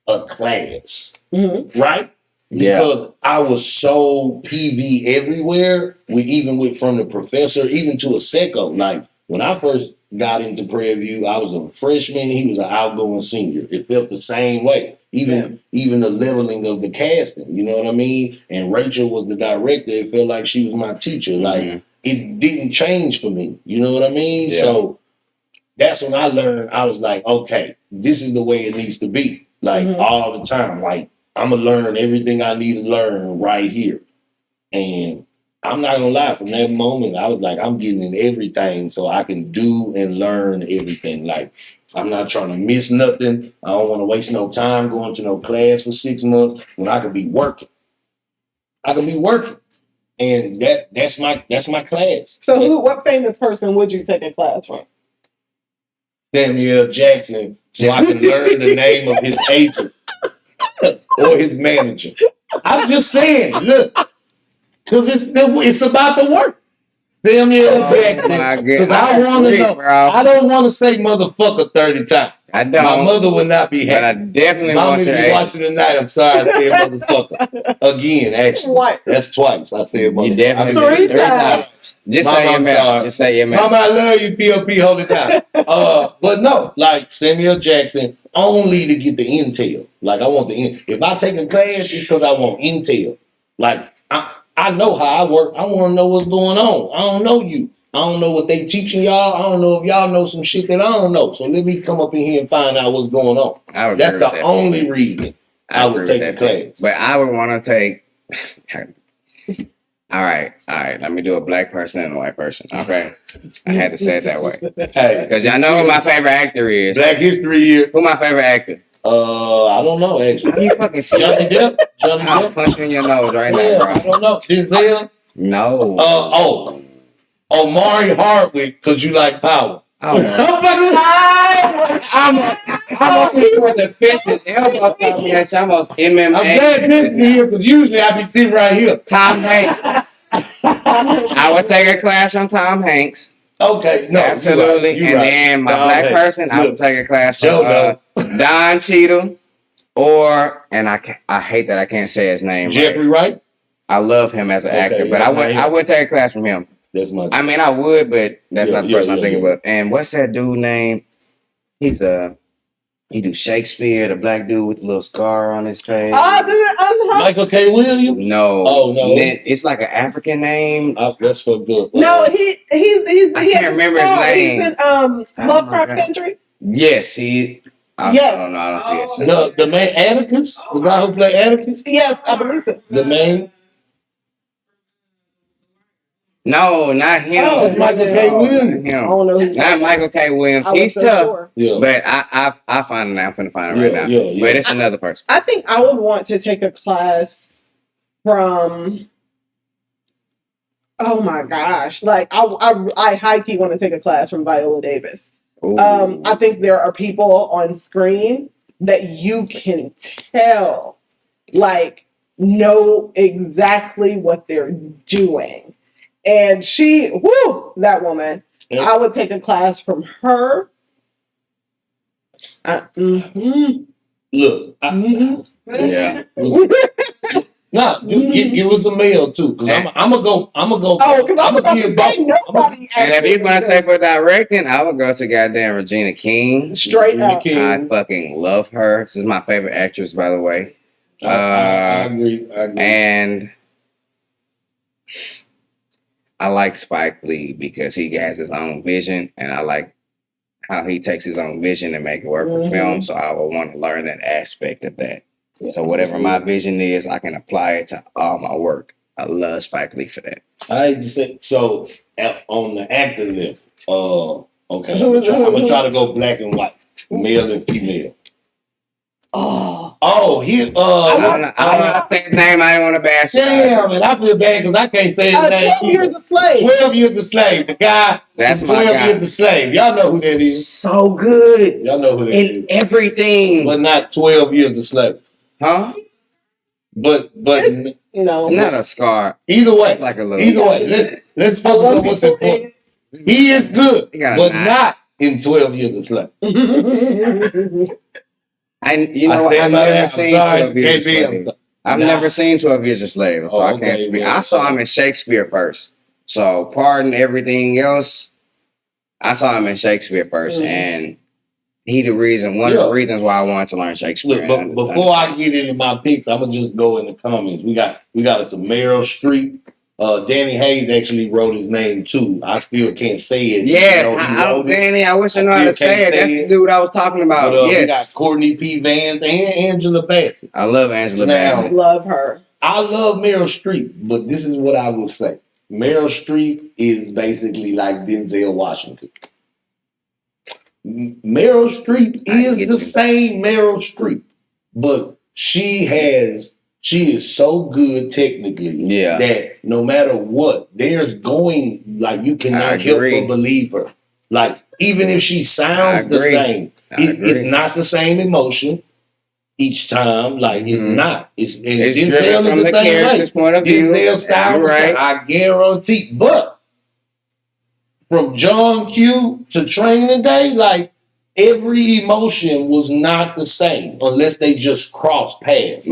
a class, right? Because I was so PV everywhere, even from the professor, even to a secco. Like when I first got into Prairie View, I was a freshman. He was an outgoing senior. It felt the same way. Even the leveling of the casting, you know what I mean? And Rachel was the director. It felt like she was my teacher. Like it didn't change for me. You know what I mean? Yeah. So that's when I learned. I was like, okay, this is the way it needs to be. Like all the time. Like I'm gonna learn everything I need to learn right here. And I'm not gonna lie, from that moment, I was like, I'm getting in everything so I can do and learn everything. Like, I'm not trying to miss nothing. I don't want to waste no time going to no class for 6 months when I could be working. I could be working. And that's my class. So what famous person would you take a class from? Samuel Jackson, so I can learn the name of his agent or his manager. I'm just saying, look, because it's about the work. Samuel Jackson, because I want to know. Bro. I don't want to say motherfucker 30 times. I don't. My mother would not be happy. But I definitely Mama, want if you're watching tonight, I'm sorry I said motherfucker. Again, actually. What? That's twice I said motherfucker. You definitely 3 times. Just say your man. Just say your man. Mama, I love you, P.O.P. Hold it down. But no, like Samuel Jackson, only to get the intel. Like I want the if I take a class, it's because I want intel. Like I know how I work. I want to know what's going on. I don't know you. I don't know what they teaching y'all. I don't know if y'all know some shit that I don't know. So let me come up in here and find out what's going on. That's the only reason I would take a class. But I would want to take. All right. Let me do a black person and a white person. Okay, I had to say it that way. Hey, because y'all know who my favorite actor is. Black History Year. Who my favorite actor? I don't know actually. How you fucking Johnny Depp? Johnny I'll Depp? punch you in your nose right now, bro. I don't know. Denzel? No. Mari Hardwick, because you like power. I'm gonna hit you with the fist and elbow throw me. That's almost MMA. I'm glad this is here because usually I be sitting right here. Tom Hanks. I would take a class on Tom Hanks. Okay, no, absolutely. You're right. Then my black person, I would take a class from Don Cheadle, and I hate that I can't say his name. Jeffrey Wright. I love him as an actor, but I would take a class from him. That's my. I mean, I would, but that's not the person I'm thinking about. And what's that dude name? He do Shakespeare, the black dude with the little scar on his face. Michael K. Williams? No. Oh no. It's like an African name. That's for good. No, he I can't remember his name. He's in Lovecraft Country. Yes, I don't know. I don't see it. The man Atticus, the guy who played Atticus. Yes, I believe so. The man. No, not him. Oh, it's Michael K. Williams. I don't know. Not Michael K. Williams. He's tough. Sure. Yeah. But I find it now. I'm finna find it right now. Yeah. But it's another person. I think I would want to take a class from. Oh my gosh! Like I high key want to take a class from Viola Davis. I think there are people on screen that you can tell, like, know exactly what they're doing. And that woman, I would take a class from her. Look. Yeah. Nah, give us a mail too, because I'm gonna go. Oh, because I'm gonna give nobody. And if you're gonna say for directing, I would go to goddamn Regina King. Straight up. I fucking love her. This is my favorite actress, by the way. I agree. And I like Spike Lee because he has his own vision, and I like how he takes his own vision and make it work for film. So I would want to learn that aspect of that. So whatever my vision is, I can apply it to all my work. I love Spike Lee for that. So on the acting list, okay, I'm gonna try to go black and white, male and female. I don't know his name. I don't want to bash him. Damn, and I feel bad because I can't say his name. 12 Years a Slave. 12 Years a Slave. The guy. That's 12 Years a Slave. Y'all know who that is. So good. Y'all know who that is. In everything. But not 12 Years a Slave. Huh? But no, not a scar. Either way, like a little. Either way, let's focus on what's important. He is good, but not in 12 Years a Slave. I've never seen 12 Years a Slave. I've never seen 12 Years a Slave, so I can't speak. I saw him in Shakespeare first. So, pardon everything else. I saw him in Shakespeare first, and one of the reasons why I wanted to learn Shakespeare. Look, but before I get into my picks, I'm gonna just go in the comments. We got some Meryl Streep. Danny Hayes actually wrote his name too. I still can't say it. Yeah, Danny. I wish I knew how to say it. That's the dude I was talking about. But, we got Courtney P. Vance and Angela Bassett. I love Angela Bassett. Love her. I love Meryl Streep, but this is what I will say. Meryl Streep is basically like Denzel Washington. Meryl Streep is the same Meryl Streep, but she is so good technically that no matter what, there's going, like, you cannot help but believe her. Like, even if she sounds the same, it's not the same emotion each time. Like, it's not. It's Denzel from the character's point of view. Denzel sounds right. I guarantee. But from John Q to Training Day, like, every emotion was not the same unless they just crossed paths.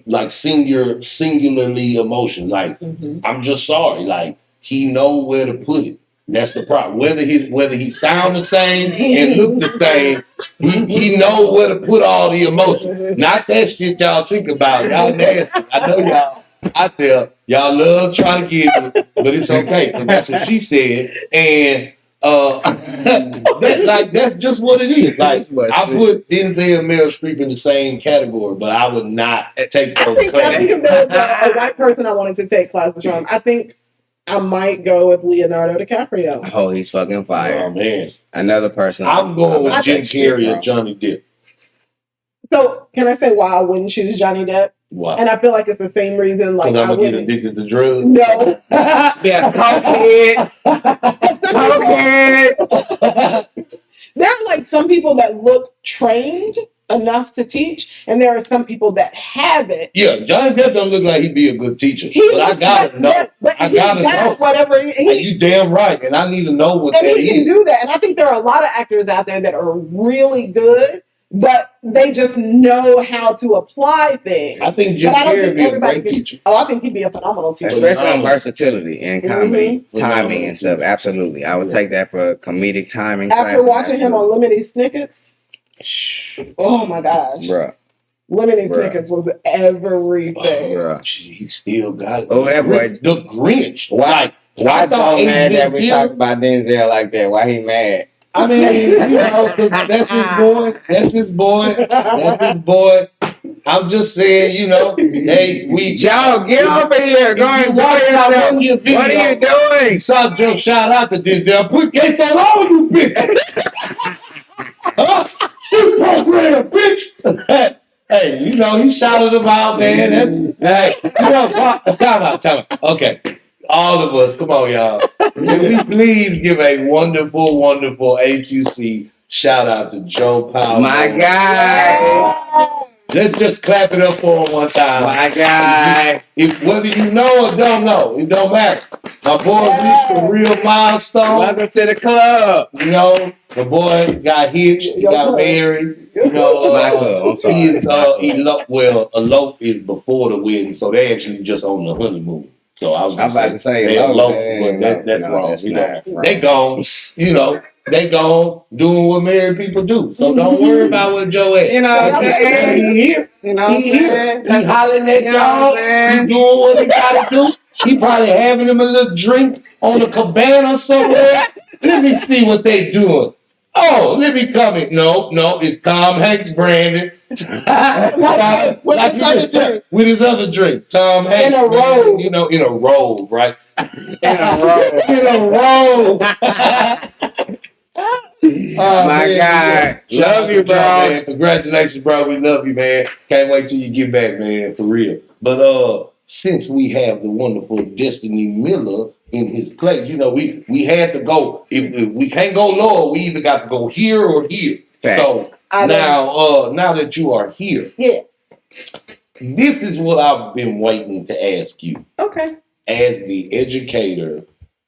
Like singularly emotion. Like, I'm just sorry. Like, he know where to put it. That's the problem. Whether he sound the same and look the same, he know where to put all the emotion. Not that shit y'all think about. Y'all nasty. I know y'all out there. Y'all love trying to get it, but it's okay because that's what she said. And that's just what it is. Like, I put Denzel and Meryl Streep in the same category, but I would not take those classes. If there was a white person I wanted to take classes from, I think I might go with Leonardo DiCaprio. Oh, he's fucking fire. Oh, man. Another person. I'm going with Jim Carrey or Johnny Depp. So, can I say why I wouldn't choose Johnny Depp? Why? And I feel like it's the same reason. Like, I'm going to get addicted to drugs? No. Yeah, cokehead. There are, like, some people that look trained enough to teach, and there are some people that haven't. Yeah, Johnny Depp don't look like he'd be a good teacher. But I gotta know. I gotta know. Whatever. You damn right, and I need to know what that is. And he can do that. And I think there are a lot of actors out there that are really good, but they just know how to apply things. I think Jim Carrey would be a great teacher. Oh, I think he'd be a phenomenal teacher. Especially on versatility and comedy, timing and stuff. Absolutely. I would take that for comedic timing. After watching him on Lemony Snicket's, oh my gosh. Bruh. Lemony Snicket's was everything. Bruh. He still got it. Oh, that boy. The Grinch. Why mad that we talk about Denzel like that? Why he mad? I mean, that's his boy. That's his boy. That's his boy. I'm just saying, hey, y'all get over here. Go and enjoy yourself. What are you doing? Shout out to Denzel. Put queso on, you bitch. Shoot program, bitch. Hey, he shouted him out, man. Time out. Okay. All of us, come on, y'all. Can we please give a wonderful, wonderful AQC shout out to Joe Powell? My guy. Let's just clap it up for him one time. My guy. Whether you know or don't know, it don't matter. My boy reached a real milestone. Welcome to the club. The boy got hitched. He got married. I'm sorry. Elope is before the wedding, so they actually just on the honeymoon. So I was about to say they elope, but that's wrong. They gone. They gone doing what married people do. So don't worry about what Joe is. He here. He here. He's hollering at y'all. He doing what he gotta do. He probably having him a little drink on the cabana somewhere. Let me see what they doing. Oh, let me come in. No, it's Tom Hanks Brandon. With his other drink. Tom Hanks. In a robe. In a robe, right? In a robe. My God. Love you, bro. Man. Congratulations, bro. We love you, man. Can't wait till you get back, man, for real. But since we have the wonderful Destiny Miller in his place, we had to go. If we can't go lower, we either got to go here or here. Fact. So now that you are here, this is what I've been waiting to ask you. Okay. As the educator,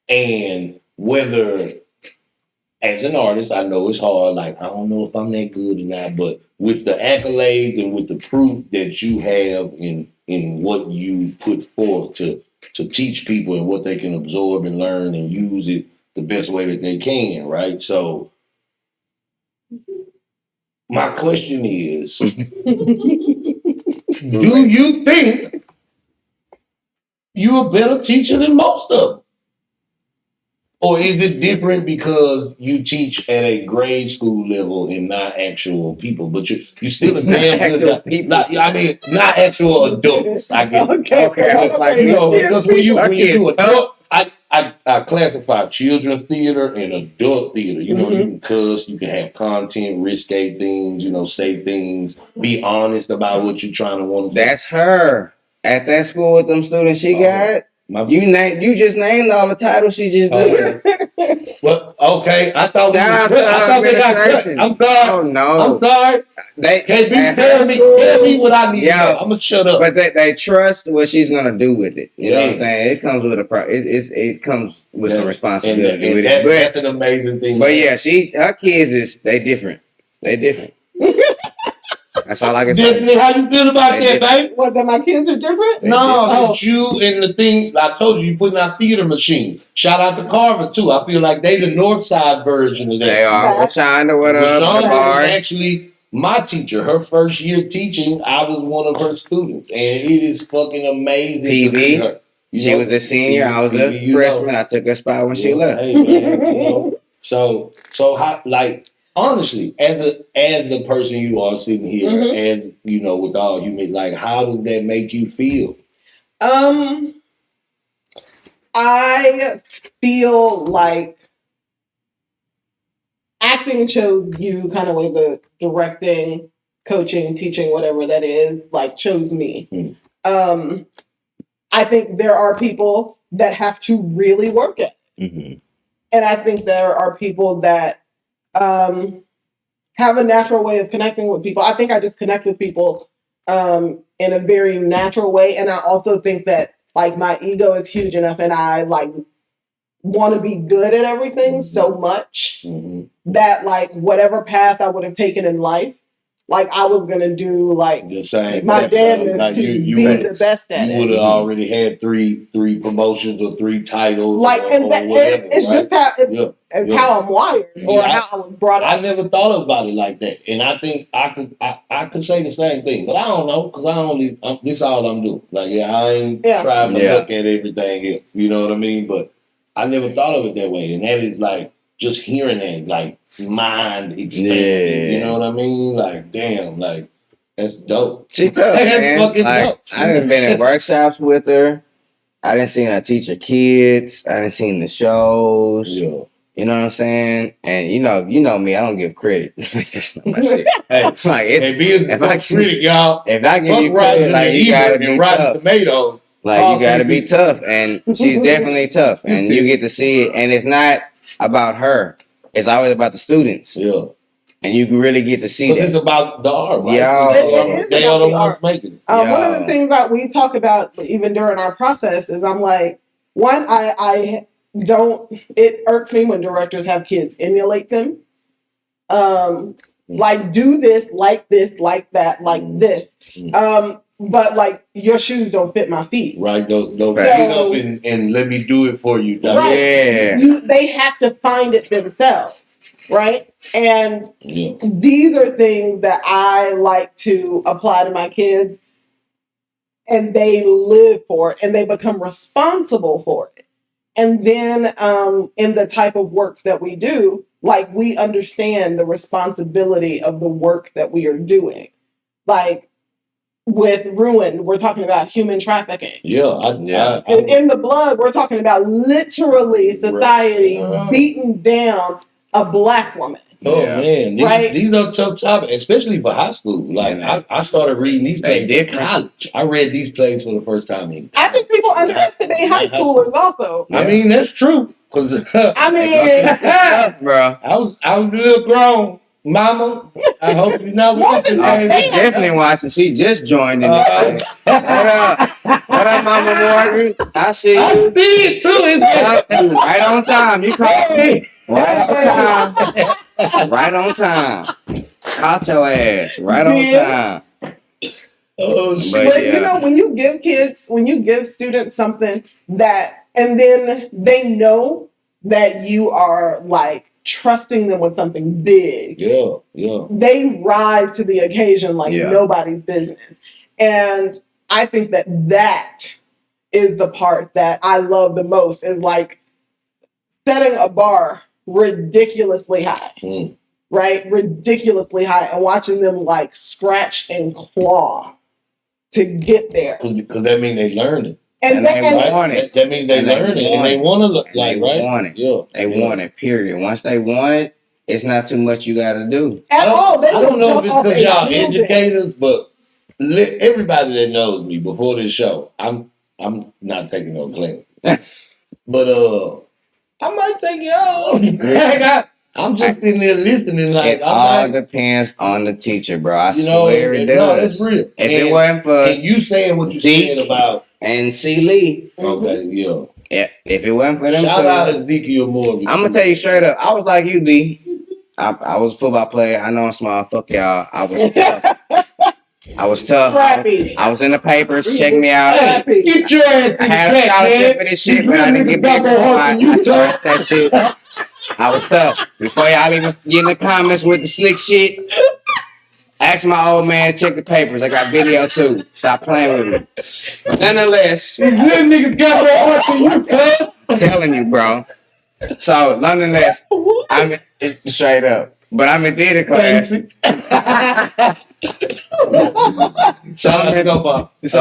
and whether as an artist, I know it's hard. Like, I don't know if I'm that good or not, but with the accolades and with the proof that you have in in what you put forth to teach people and what they can absorb and learn and use it the best way that they can, right? So my question is, do you think you're a better teacher than most of them? Or is it different because you teach at a grade school level and not actual people? But you still a damn good people. Not actual adults. I guess. Okay. Like, because when you do adult, I classify children's theater and adult theater. You know, you can cuss, you can have content, risque things, say things, be honest about what you're trying to want to say. That's her. At that school with them students she got. You just named all the titles she just did. Well, okay. I thought they got cut. I'm sorry. Oh no. I'm sorry. Tell me what I need to know. I'm gonna shut up. But they trust what she's gonna do with it. You know what I'm saying? It comes with it comes with some responsibility with it. That's an amazing thing. But yeah, her kids they different. They different. That's all I can say. Destyne, how you feel about that, baby? What, that my kids are different? No, you and the thing, I told you putting out theater machines. Shout out to Carver, too. I feel like they the North Side version of that. They are. Rashonda, what up? Rashonda was actually my teacher. Her first year teaching, I was one of her students. And it is fucking amazing to be her. She was the senior. I was the freshman. I took her spot when she left. Hey, man, So how, honestly, as the person you are sitting here, and with all humility, how does that make you feel? I feel like acting chose you kind of way the directing, coaching, teaching, whatever that is, chose me. I think there are people that have to really work at it. And I think there are people that have a natural way of connecting with people. I think I just connect with people in a very natural way. And I also think that my ego is huge enough and I want to be good at everything so much that whatever path I would have taken in life, I was gonna do the same. My damnedest to be the best at it. You would have already had three promotions or 3 titles. It's just how I'm wired or how I was brought up. I never thought about it like that, and I think I could say the same thing, but I don't know because this is all I'm doing. I ain't trying to look at everything else. You know what I mean? But I never thought of it that way, and that is just hearing that mind expanding. You know what I mean? Damn, that's dope. She tough, man. Fucking dope. I done been in workshops with her. I done seen her teach her kids. I done seen the shows. Yeah. You know what I'm saying? And you know me, I don't give credit. That's not my shit. If I give you credit, you gotta be tough. Tomatoes. You gotta be tough, and she's definitely tough, and you get to see it. And it's not about her; it's always about the students. Yeah, and you really get to see that. It's about the art, right? They are the ones making it. One of the things that we talk about even during our process is one, I don't. It irks me when directors have kids emulate them. Do this, like that, like this. But your shoes don't fit my feet. Right. Don't get up and let me do it for you. Right. Yeah. They have to find it themselves. Right. And these are things that I like to apply to my kids, and they live for it and they become responsible for it. And then in the type of works that we do, we understand the responsibility of the work that we are doing. With Ruin, we're talking about human trafficking. And In the Blood, we're talking about literally society beating down a Black woman. Oh man, these are tough topics, especially for high school. I started reading these plays in college. I read these plays for the first time in college. I think people underestimate high schoolers also. I mean, that's true. Bro, I was a little grown. Mama, I hope you're not watching. She's definitely watching. She just joined in. What up, Mama Morgan? I see you. I see it too. It's right on time. You called me. Right on time. Right on time. Caught your ass. Right on time. Oh shit! But you know, when you give students something that, and then they know that you are like trusting them with something big. Yeah. They rise to the occasion like nobody's business, and I think that is the part that I love the most. Is like setting a bar ridiculously high, right? Ridiculously high, and watching them like scratch and claw to get there. Because that means they learned it. And they want it. That means they learned it and they want to look like, right? They want it. Yeah. They want it, period. Once they want it, it's not too much you got to do. At all. I don't know if it's because y'all educators, but everybody that knows me before this show, I'm not taking no class. But I might take y'all. I'm just sitting there listening. Like it all depends on the teacher, bro. I swear it does. No, that's real. If it wasn't for and you saying what you said about and C. Lee, okay, yeah. If it wasn't for them, shout out Ezekiel Moore. I'm gonna tell you straight up. I was like you, Lee. I was a football player. I know I'm small. Fuck y'all. I was tough. I was tough. I was in the papers. Check me out. Get your ass. I had a scholarship for this shit, but I didn't get paid. I swear that shit. I was tough. Before y'all even get in the comments with the slick shit, ask my old man to check the papers. I got video too. Stop playing with me. Nonetheless, these little niggas got more heart than you, cuz. I'm telling you, bro. So, nonetheless, I'm straight up. But I'm in theater class. So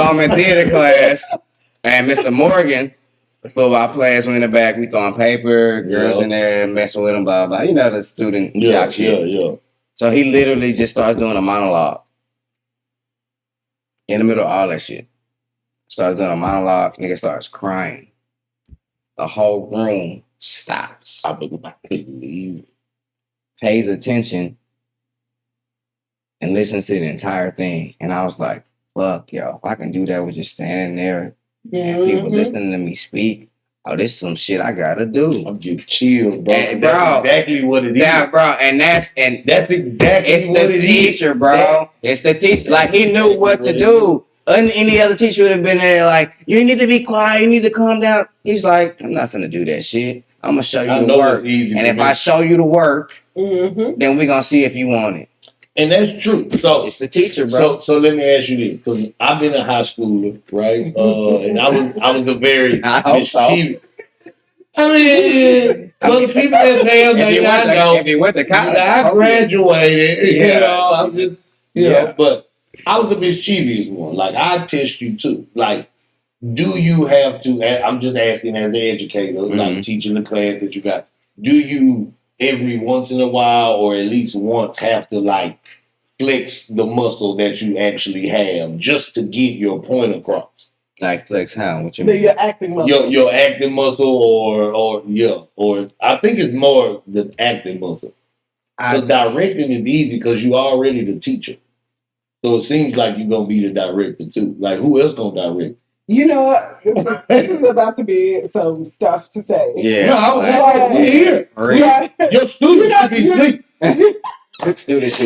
I'm in theater class, and Mr. Morgan, the football players were in the back. We throwing paper, girls in there messing with them, blah blah. You know the student jock shit. Yeah. So he literally just starts doing a monologue in the middle of all that shit. Starts doing a monologue. Nigga starts crying. The whole room stops. I believe. Pays attention and listens to the entire thing. And I was like, fuck, yo, if I can do that with just standing there and people listening to me speak, oh, this is some shit I gotta do. I'm getting chills, bro. And that's exactly what it is. Yeah, bro. And that's exactly what it teacher, is. Bro. It's the teacher. Like, he knew what to do. Any other teacher would have been there like, you need to be quiet, you need to calm down. He's like, I'm not finna do that shit. I'm gonna show you the work. And if I show you the work, then we're gonna see if you want it. And that's true. So it's the teacher, bro. So let me ask you this, because I've been a high schooler, right? And I was a very mischievous. I mean, for the people that may not know, if you went to college, I graduated. Yeah. You know, I'm just, you know, but I was a mischievous one. Like, I test you too. Like, do you have to? I'm just asking as an educator, like teaching the class that you got. Do you every once in a while, or at least once, have to like flex the muscle that you actually have just to get your point across? Like flex how? What you mean? Your acting muscle. Your acting muscle, or I think it's more the acting muscle. Because directing is easy because you already the teacher, so it seems like you're gonna be the director too. Like, who else gonna direct? You know what? This is about to be some stuff to say. Yeah. No, I here. Your students should be asleep.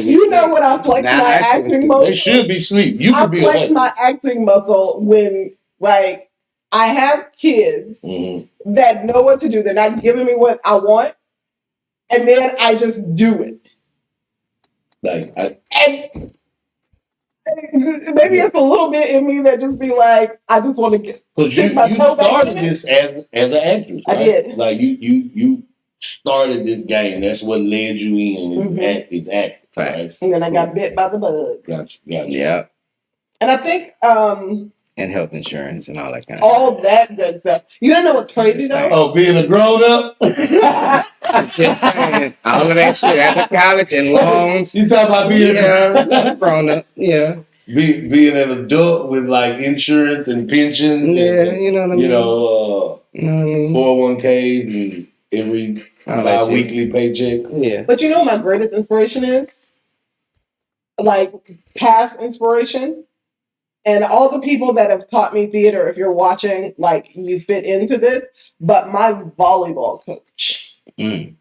You know what? I flex my acting muscle. They should be asleep. You could be awake. I flex my acting muscle when, like, I have kids that know what to do. They're not giving me what I want, and then I just do it. And maybe it's a little bit in me that just be like, I just want to get. Because you started this as an actress, right? I did. Like you started this game. That's what led you in. Is acting. Right? And then I got bit by the bug. Gotcha. Yeah. And I think and health insurance and all that kind of all that good stuff. You don't know what's crazy though? Oh, being a grown up. All of that shit after college and loans. You talking about being a grown up? Yeah. Being an adult with like insurance and pensions. Yeah, you know what I mean. You know what I mean? 401ks and every weekly paycheck. Yeah. But you know what my greatest inspiration is? Like past inspiration. And all the people that have taught me theater, if you're watching, like you fit into this, but my volleyball coach is,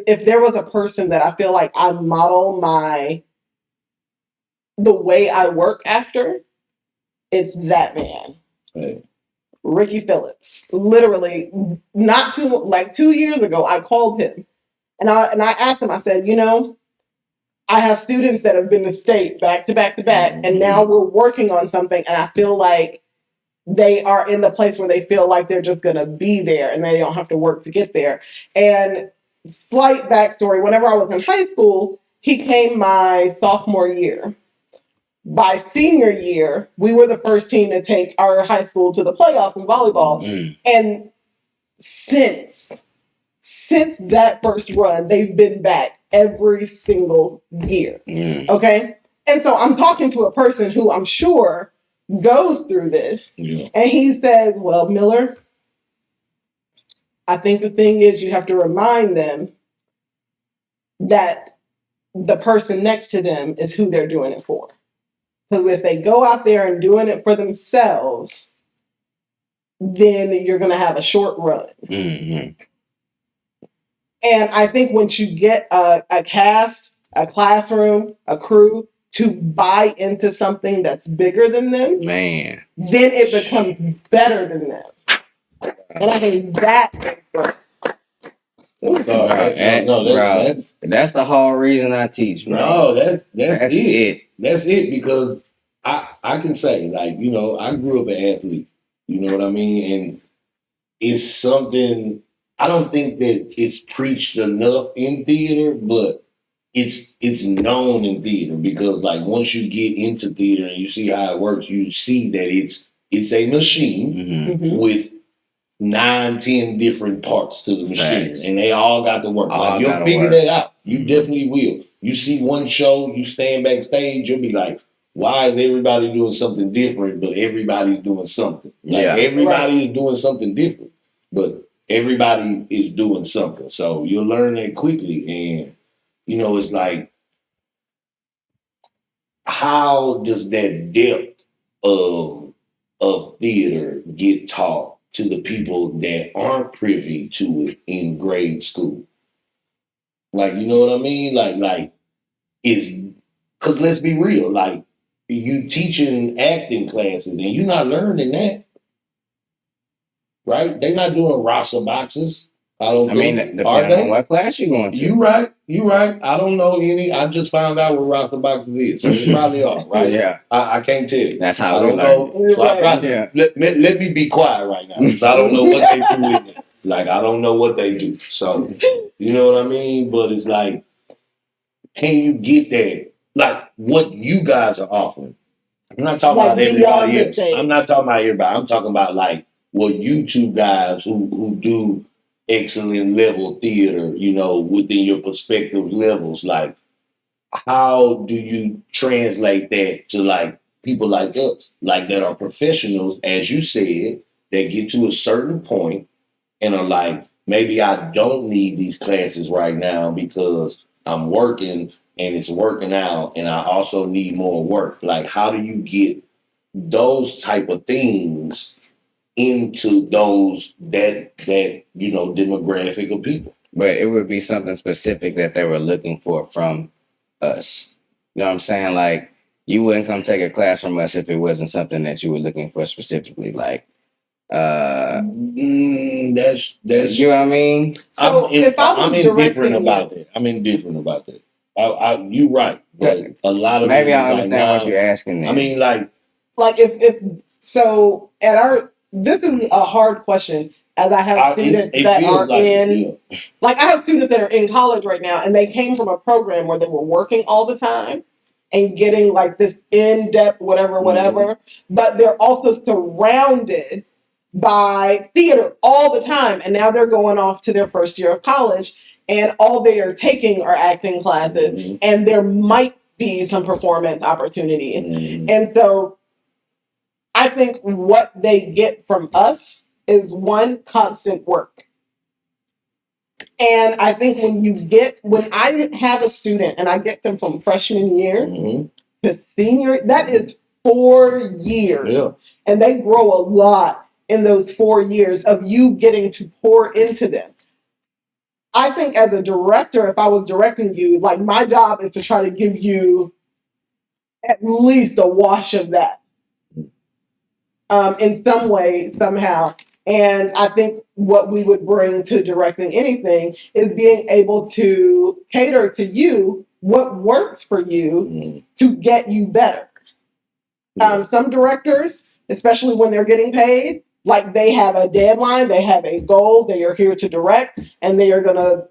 if there was a person that I feel like I model my the way I work after, it's that man. Hey. Ricky Phillips. Literally, not too like 2 years ago, I called him and I asked him, I said, I have students that have been to state back to back to back, and now we're working on something, and I feel like they are in the place where they feel like they're just gonna be there and they don't have to work to get there. And slight backstory, whenever I was in high school, he came my sophomore year. By senior year, we were the first team to take our high school to the playoffs in volleyball. And since that first run, they've been back every single year. Okay? And so I'm talking to a person who I'm sure goes through this. And he says, well, Miller, I think the thing is you have to remind them that the person next to them is who they're doing it for. Because if they go out there and doing it for themselves, then you're going to have a short run. And I think once you get a cast, a classroom, a crew to buy into something that's bigger than them, man, then it becomes better than them. And I think that that's the whole reason I teach, bro. No, that's it. That's it, because I can say, like, I grew up an athlete. You know what I mean? And it's something, I don't think that it's preached enough in theater, but it's known in theater, because like once you get into theater and you see how it works, you see that it's a machine with 9-10 different parts to the machine, and they all got to work. Like, you'll figure that out. You definitely will. You see one show, you stand backstage, you'll be like, why is everybody doing something different, but everybody's doing something? Like, everybody is doing something different, but everybody is doing something. So you'll learn that quickly. And, it's like, how does that depth of theater get taught to the people that aren't privy to it in grade school? Like, you know what I mean? Like, because let's be real, like, you teaching acting classes and you're not learning that, right? They're not doing rasa boxes. I mean, depending on what class you're going to. You right. I don't know any. I just found out what rasa boxes is, so they probably are, right? Yeah. I can't tell you. That's how I don't know. So I probably, let me be quiet right now, because I don't know what they do in it. Like, I don't know what they do. So, you know what I mean? But it's like, can you get that? Like, what you guys are offering. I'm not talking about everybody else. I'm not talking about everybody. I'm talking about, like, what you two guys who do excellent level theater, within your perspective levels, like, how do you translate that to, like, people like us, like, that are professionals, as you said, that get to a certain point and are like, maybe I don't need these classes right now because I'm working and it's working out, and I also need more work. Like, how do you get those type of things into that demographic of people? But it would be something specific that they were looking for from us. You know what I'm saying? Like, you wouldn't come take a class from us if it wasn't something that you were looking for specifically. Like, that's you know what I mean? So I'm indifferent about that. I'm indifferent about that. You right, but a lot of maybe I understand what you're asking. Then. I mean, like if so, this is a hard question, as I have students that are like I have students that are in college right now, and they came from a program where they were working all the time and getting like this in-depth whatever, but they're also surrounded by theater all the time, and now they're going off to their first year of college, and all they are taking are acting classes, and there might be some performance opportunities. And so I think what they get from us is one, constant work. And I think when I have a student and I get them from freshman year to senior, that is 4 years. Yeah. And they grow a lot in those 4 years of you getting to pour into them. I think as a director, if I was directing you, like, my job is to try to give you at least a wash of that in some way, somehow. And I think what we would bring to directing anything is being able to cater to you what works for you to get you better. Some directors, especially when they're getting paid, like they have a deadline, they have a goal, they are here to direct, and they are going to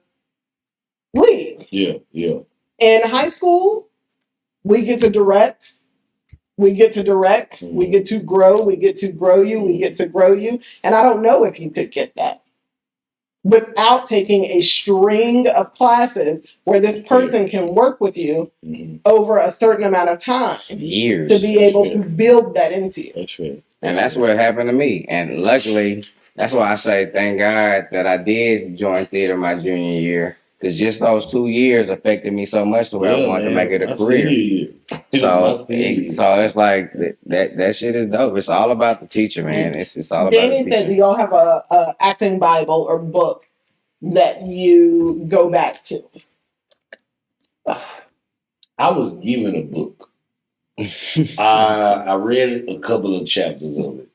leave. Yeah, yeah. In high school, we get to direct. We get to direct. We get to grow. We get to grow you. We get to grow you. And I don't know if you could get that without taking a string of classes where this person can work with you over a certain amount of time. Years. To be able to build that into you. That's right. And that's what happened to me. And luckily, that's why I say thank God that I did join theater my junior year. Because just those 2 years affected me so much to where I wanted to make it a career. So it's like that shit is dope. It's all about the teacher, man. It's all about Danny the teacher. said, do y'all have a acting Bible or book that you go back to? I was given a book. I read a couple of chapters of it.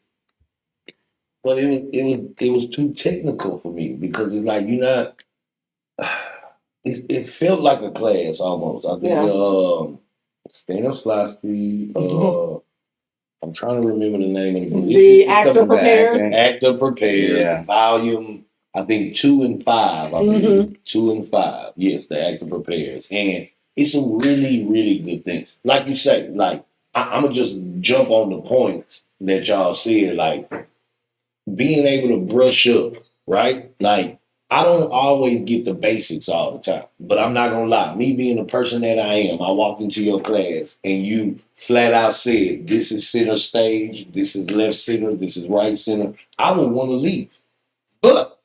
But it was too technical for me because it's like you're not. It felt like a class almost. I think Stand Up Slosky. I'm trying to remember the name of the book. The Actor Prepares. Actor Prepares. Volume, I think 2 and 5. I believe 2 and 5. Yes, the Actor Prepares, and it's some really, really good things. Like you say, like I'm gonna just jump on the points that y'all said, like being able to brush up, right? Like I don't always get the basics all the time, but I'm not gonna lie. Me being the person that I am, I walked into your class and you flat out said, "This is center stage, this is left center, this is right center." I would want to leave, but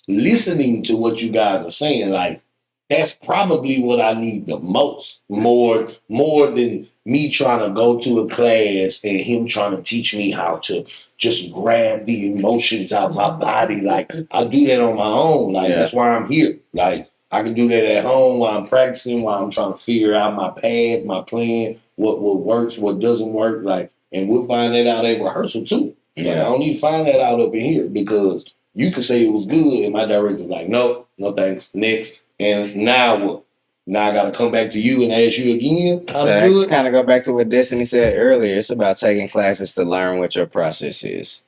listening to what you guys are saying, like that's probably what I need the most, more than me trying to go to a class and him trying to teach me how to just grab the emotions out of my body. Like I do that on my own. Like that's why I'm here. Like I can do that at home while I'm practicing, while I'm trying to figure out my path, my plan, what works, what doesn't work. Like, and we'll find that out at rehearsal too. Like, I don't need to find that out up in here because you could say it was good and my director's like, no thanks, next. And now what? Now I got to come back to you and ask you again. So kind of go back to what Destyne said earlier. It's about taking classes to learn what your process is.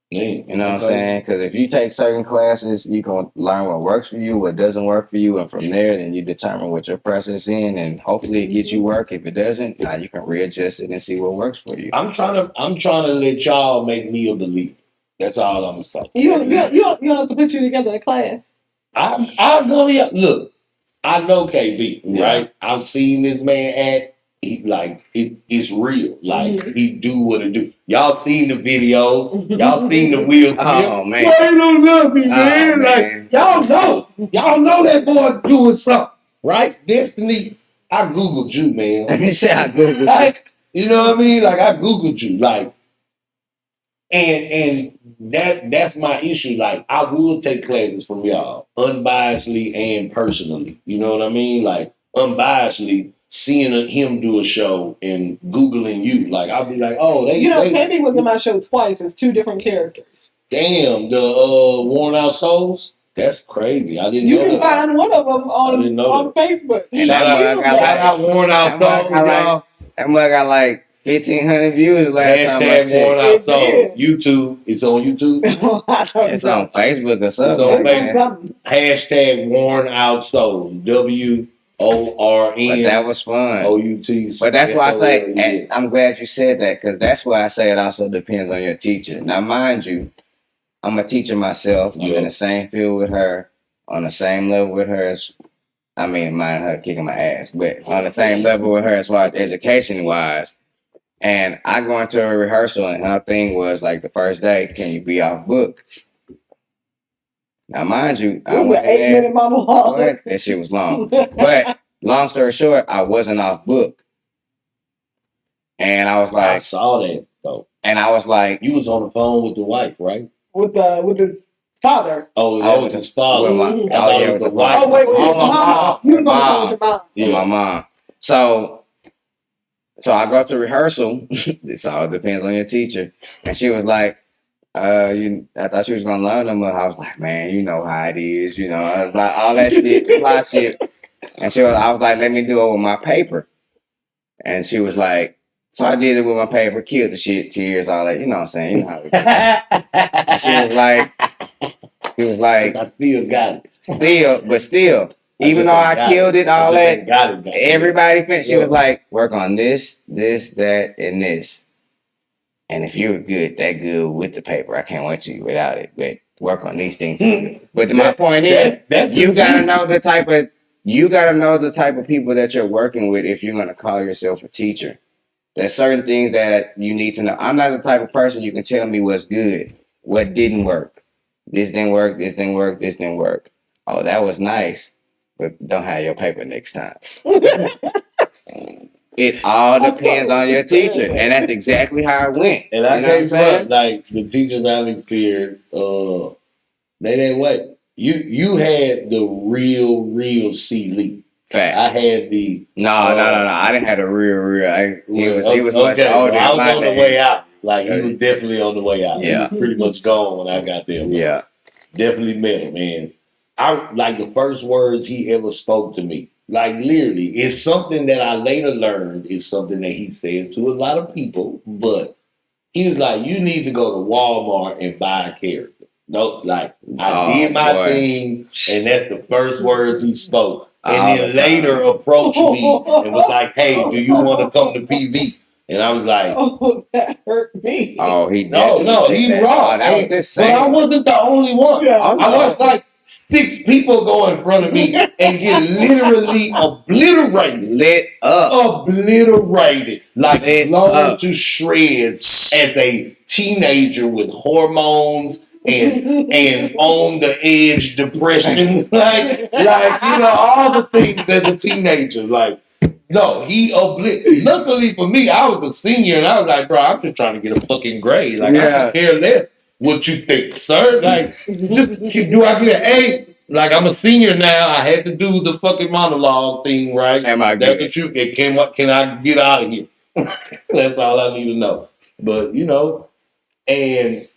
You know what I'm saying? Because if you take certain classes, you can learn what works for you, what doesn't work for you, and from there, then you determine what your process is in, and hopefully it gets you work. If it doesn't, now you can readjust it and see what works for you. I'm trying to let y'all make me a believer. That's all I'm saying. You want to put you together in a class? I go here. Look, I know KB, right? I've seen this man act. He like it's real. Like he do what it do. Y'all seen the videos. Y'all seen the wheels. Oh man, why you don't love me, man? Like y'all know that boy doing something, right? Destyne. I googled you, man. Let me say I googled like, you know what I mean? Like I googled you, like, and that's my issue. Like I will take classes from y'all, unbiasedly and personally. You know what I mean? Like unbiasedly, seeing him do a show and Googling you, like I'll be like, oh, KB was in my show twice as 2 different characters. Damn, the Worn Out Souls. That's crazy. I didn't know that. You can find one of them on Facebook. Shout out Worn Out Souls, y'all. That mug got like 1,500 views last time I checked. Worn Out Souls. YouTube. It's on YouTube. It's on Facebook or something. It's on Facebook. Hashtag Worn Out Souls. WORN. But that was fun. OUT. But that's why I say, and I'm glad you said that, because that's why I say it also depends on your teacher. Now, mind you, I'm a teacher myself. I'm in the same field with her, on the same level with her as, I mean, mind her kicking my ass, but on the same level with her as far as education-wise. And I go into a rehearsal, and her thing was like the first day, can you be off book? Now, mind you, I went 8-minute monologue. That shit was long. But long story short, I wasn't off book. And I was like, I saw that though. And I was like, you was on the phone with the wife, right? With the father. Oh, that was his father. With the wife. Oh, wait, mom. You was on the phone with your mom. Yeah, my mom. So So I go to rehearsal. This all depends on your teacher. And she was like, I thought she was gonna learn them. I was like, man, you know how it is, I was like, all that shit, fly shit. And I was like, let me do it with my paper. And she was like, so I did it with my paper, killed the shit, tears, all that, you know what I'm saying? You know how we do. And she was like, I still got it. Still, even though I killed it, all that, everybody finished. She was like, work on this, that, and this. And if you're that good with the paper, I can't wait to you without it. But work on these things. But my point is, you gotta know the type of people that you're working with if you're gonna call yourself a teacher. There's certain things that you need to know. I'm not the type of person you can tell me what's good, what didn't work. This didn't work, this didn't work, this didn't work. Oh, that was nice, but don't have your paper next time. It all depends on your teacher, and that's exactly how it went. And I can't say like the teachers I've experienced, they didn't wait. You had the real C leap. Fact. I had the no. I didn't have the real. He was much older. I was on the way out. Like he was definitely on the way out. Yeah, he was pretty much gone when I got there. Yeah, definitely met him, man. I like the first words he ever spoke to me. Like literally, it's something that I later learned is something that he says to a lot of people. But he was like, "You need to go to Walmart and buy a character." No, like I did my thing, and that's the first words he spoke. And then later approached me and was like, "Hey, do you want to come to PV?" And I was like, "Oh, that hurt me." Oh, he no, he wrong. But I wasn't the only one. Yeah. I was like 6 people go in front of me and get literally obliterated. Lit up. Obliterated. Like blown to shreds as a teenager with hormones and on the edge depression. like all the things as a teenager. Like, no, he obliterated. Luckily for me, I was a senior and I was like, bro, I'm just trying to get a fucking grade. Like, I don't care less what you think, sir. Like, just do I get an A? Like, I'm a senior now. I had to do the fucking monologue thing, right? Am I good? That's what you can I get out of here? That's all I need to know. But, and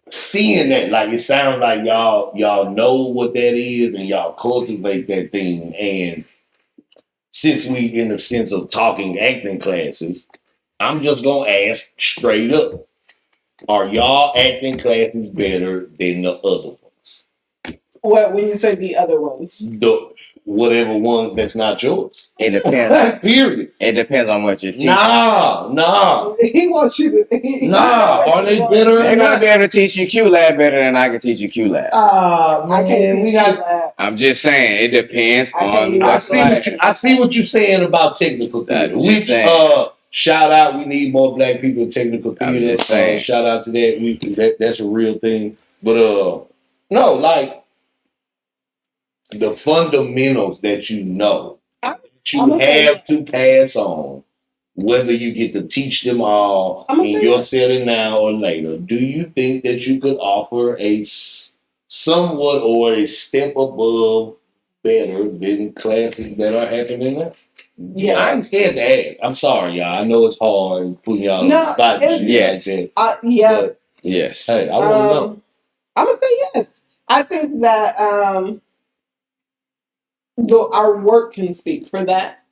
seeing that, like, it sounds like y'all know what that is and y'all cultivate that thing. And since we in the sense of talking acting classes, I'm just gonna ask straight up: are y'all acting classes better than the other ones? What when you say the other ones? The whatever ones that's not yours. It depends. Period. It depends on what you're teaching. Nah. He wants you to. Are they better? They're gonna be able to teach you Q Lab better than I can teach you Q Lab. I can't teach Q Lab. I'm just saying it depends on. I see what you're saying about technical theater. Shout out, we need more black people in technical theater. Shout out to that. That's a real thing. But no, like the fundamentals that you have to pass on, whether you get to teach them all in your setting now or later. Do you think that you could offer a somewhat or a step above better than classes that are happening now? Yeah, I ain't scared to ask. I'm sorry, y'all. I know it's hard putting y'all on the spot. Yes. Yes. Hey, I want to know. I'm gonna say yes. I think that our work can speak for that.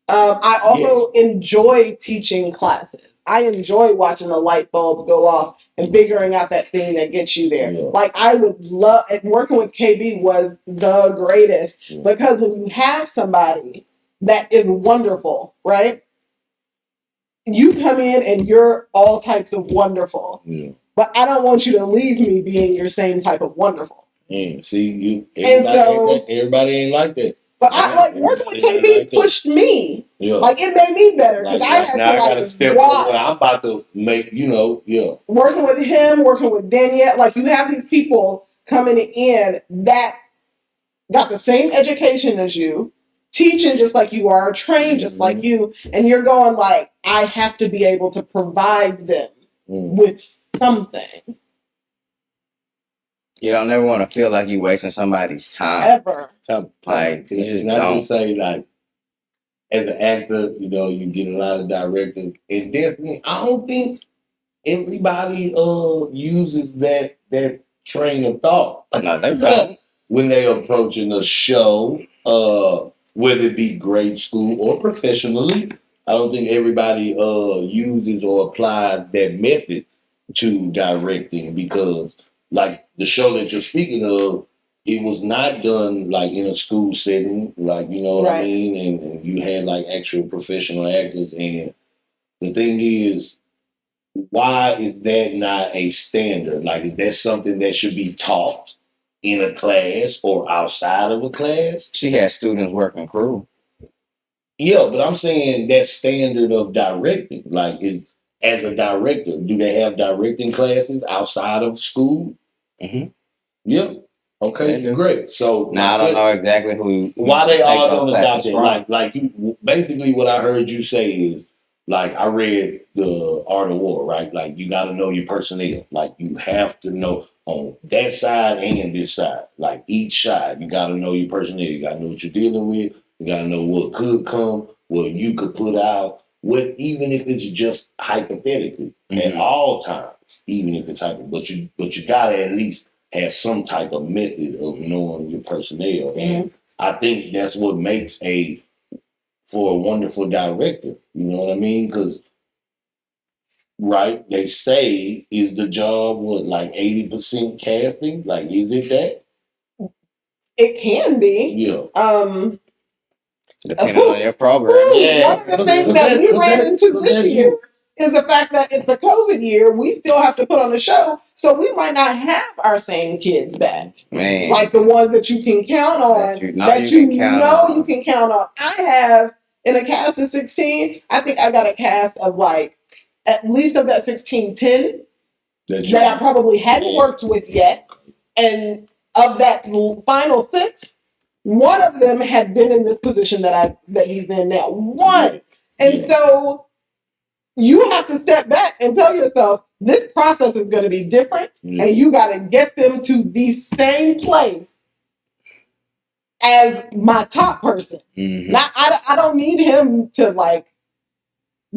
I also enjoy teaching classes. I enjoy watching the light bulb go off and figuring out that thing that gets you there. Yeah. Like I would love, and working with KB was the greatest because when you have somebody that is wonderful, right? You come in and you're all types of wonderful. Yeah. But I don't want you to leave me being your same type of wonderful. See, everybody ain't like that. But I like working with KB pushed me. Yeah. Like it made me better because I had to I gotta step up what I'm about to make, Working with him, working with Danielle, like you have these people coming in that got the same education as you, teaching just like you are, trained just like you, and you're going like, I have to be able to provide them with something. You don't ever want to feel like you're wasting somebody's time. Ever. Like, you just not to say like, as an actor, you get a lot of directors, and definitely, I don't think everybody uses that train of thought. No, they don't. When they're approaching a show, whether it be grade school or professionally. I don't think everybody uses or applies that method to directing because, like the show that you're speaking of, it was not done like in a school setting, like you know what I mean, and you had like actual professional actors. And the thing is, why is that not a standard? Like, is that something that should be taught in a class or outside of a class? She has students working crew. Yeah, but I'm saying that standard of directing, like, is as a director, do they have directing classes outside of school? Mm-hmm. Yeah. Okay, great. So now I don't know exactly who why they all don't adopt it. Like you basically what I heard you say is like I read the Art of War, right? Like you got to know your personnel. Like you have to know on that side and this side. Like each side, you got to know your personnel. You got to know what you're dealing with. You got to know what could come, what you could put out, what even if it's just hypothetically at all times, even if it's hypothetical. But you got to at least have some type of method of knowing your personnel. And I think that's what makes for a wonderful director. You know what I mean? Because, right, they say, is the job, what, like 80% casting? Like, is it that? It can be. Yeah. Depending on your program. One of the things that we ran into this year is the fact that it's a COVID year. We still have to put on a show, so we might not have our same kids back. Man. Like the ones that you can count on, you can count on. I have, in a cast of 16, I think I got a cast of like, at least of that 16, 10 that I probably hadn't worked with yet. And of that final 6, one of them had been in this position that he's in now. One. And so you have to step back and tell yourself this process is going to be different, and you got to get them to the same place as my top person. Now, I don't need him to like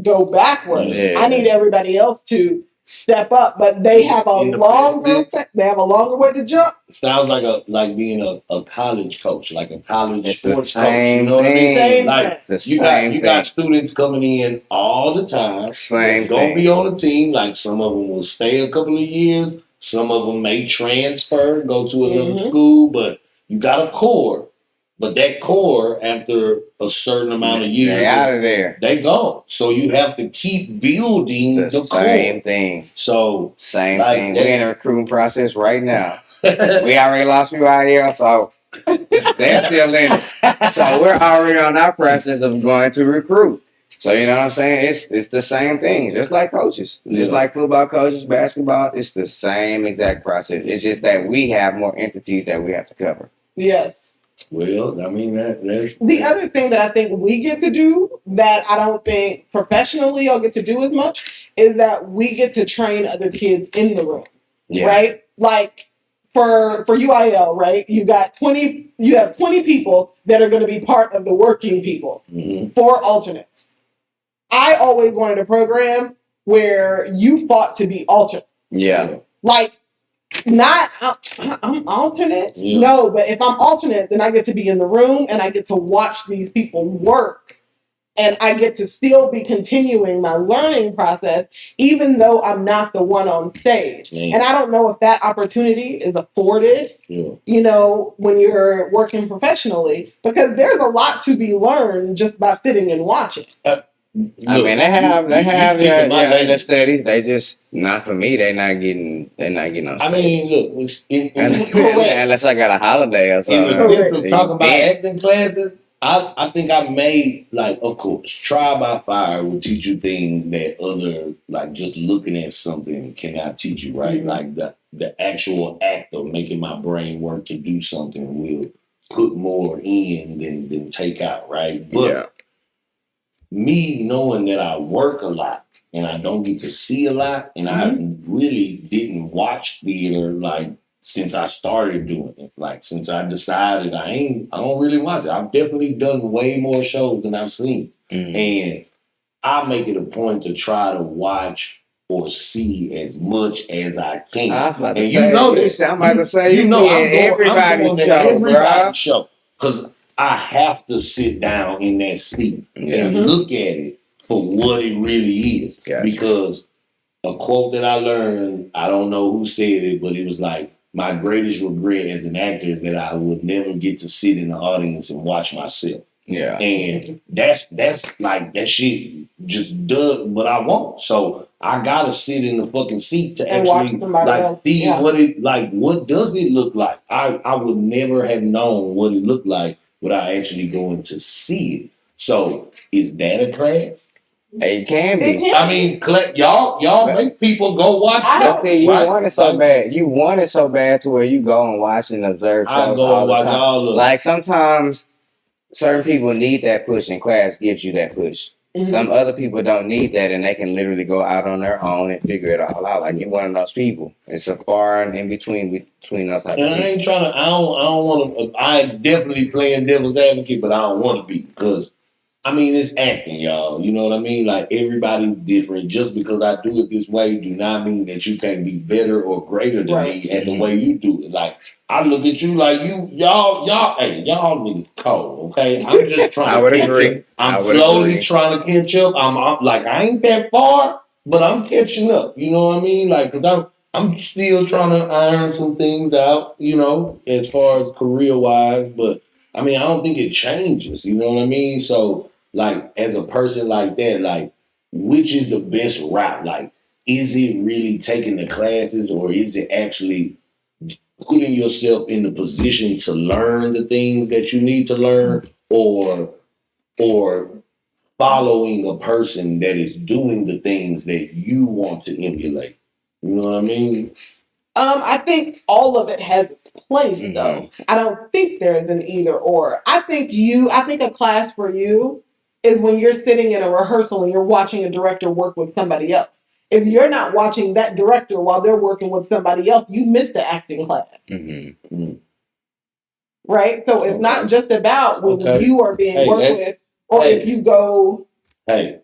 go backwards. I need everybody else to step up, but they have a longer way to jump. Sounds like being a college coach, like a college sports coach. You know what I mean? Like you got students coming in all the time. Same don't be on the team. Like some of them will stay a couple of years. Some of them may transfer, go to another school, but you got a core. But that core, after a certain amount of years, they out of there. They go. So you have to keep building the same core. Thing. So same thing. We're in the recruiting process right now. We already lost you out here, so they're still in it. So we're already on our process of going to recruit. So you know what I'm saying? It's the same thing. Just like coaches. Just like football coaches, basketball, it's the same exact process. It's just that we have more entities that we have to cover. Yes. Well, I mean, that's the other thing that I think we get to do that I don't think professionally you'll get to do as much is that we get to train other kids in the room, right? Like for UIL, right? You have 20 people that are going to be part of the working people, 4 alternates. I always wanted a program where you fought to be alternate. Yeah. Like, not I'm alternate. Yeah. No, but if I'm alternate, then I get to be in the room and I get to watch these people work, and I get to still be continuing my learning process, even though I'm not the one on stage. Yeah. And I don't know if that opportunity is afforded, when you're working professionally, because there's a lot to be learned just by sitting and watching. I mean, they have in the studies. They just not for me. They're not getting on stage. I mean, look, unless I got a holiday or something. Talking about acting classes, I think I made of course, trial by fire will teach you things that other just looking at something cannot teach you, right? Like the actual act of making my brain work to do something will put more in than take out, right? But me knowing that I work a lot and I don't get to see a lot, and I really didn't watch theater since I started doing it. Like since I decided I don't really watch it. I've definitely done way more shows than I've seen. And I make it a point to try to watch or see as much as I can. And you know that. I'm about to say, you know I'm everybody's show. Because I have to sit down in that seat and look at it for what it really is. Gotcha. Because a quote that I learned, I don't know who said it, but it was like, my greatest regret as an actor is that I would never get to sit in the audience and watch myself. Yeah. And that's like, that shit just does what I want. So I gotta sit in the fucking seat to and actually like see what it like, what does it look like? I would never have known what it looked like without actually going to see it. So is that a class? It can be. I mean, y'all make people go watch it. You want it so bad. You want it so bad to where you go and watch and observe shows. I go and watch all of them. Like sometimes certain people need that push, and class gives you that push. Some other people don't need that, and they can literally go out on their own and figure it all out. Like you're one of those people. It's a far in between us. And I ain't trying to. I don't want to. I definitely playing devil's advocate, but I don't want to be because. I mean, it's acting, y'all. You know what I mean? Like, everybody's different. Just because I do it this way do not mean that you can't be better or greater than me at the way you do it. Like, I look at you like y'all niggas cold, okay? I'm just trying to catch up. I'm slowly trying to catch up. I'm like, I ain't that far, but I'm catching up. You know what I mean? Like, because I'm still trying to iron some things out, you know, as far as career-wise. But, I mean, I don't think it changes. You know what I mean? So, like, as a person like that, like, which is the best route? Like, is it really taking the classes or is it actually putting yourself in the position to learn the things that you need to learn or following a person that is doing the things that you want to emulate? You know what I mean? I think all of it has its place, though. I don't think there's an either or. I think a class for you is when you're sitting in a rehearsal and you're watching a director work with somebody else. If you're not watching that director while they're working with somebody else, you missed the acting class. Right? So it's not just about when you are being worked with, or if you go... Hey,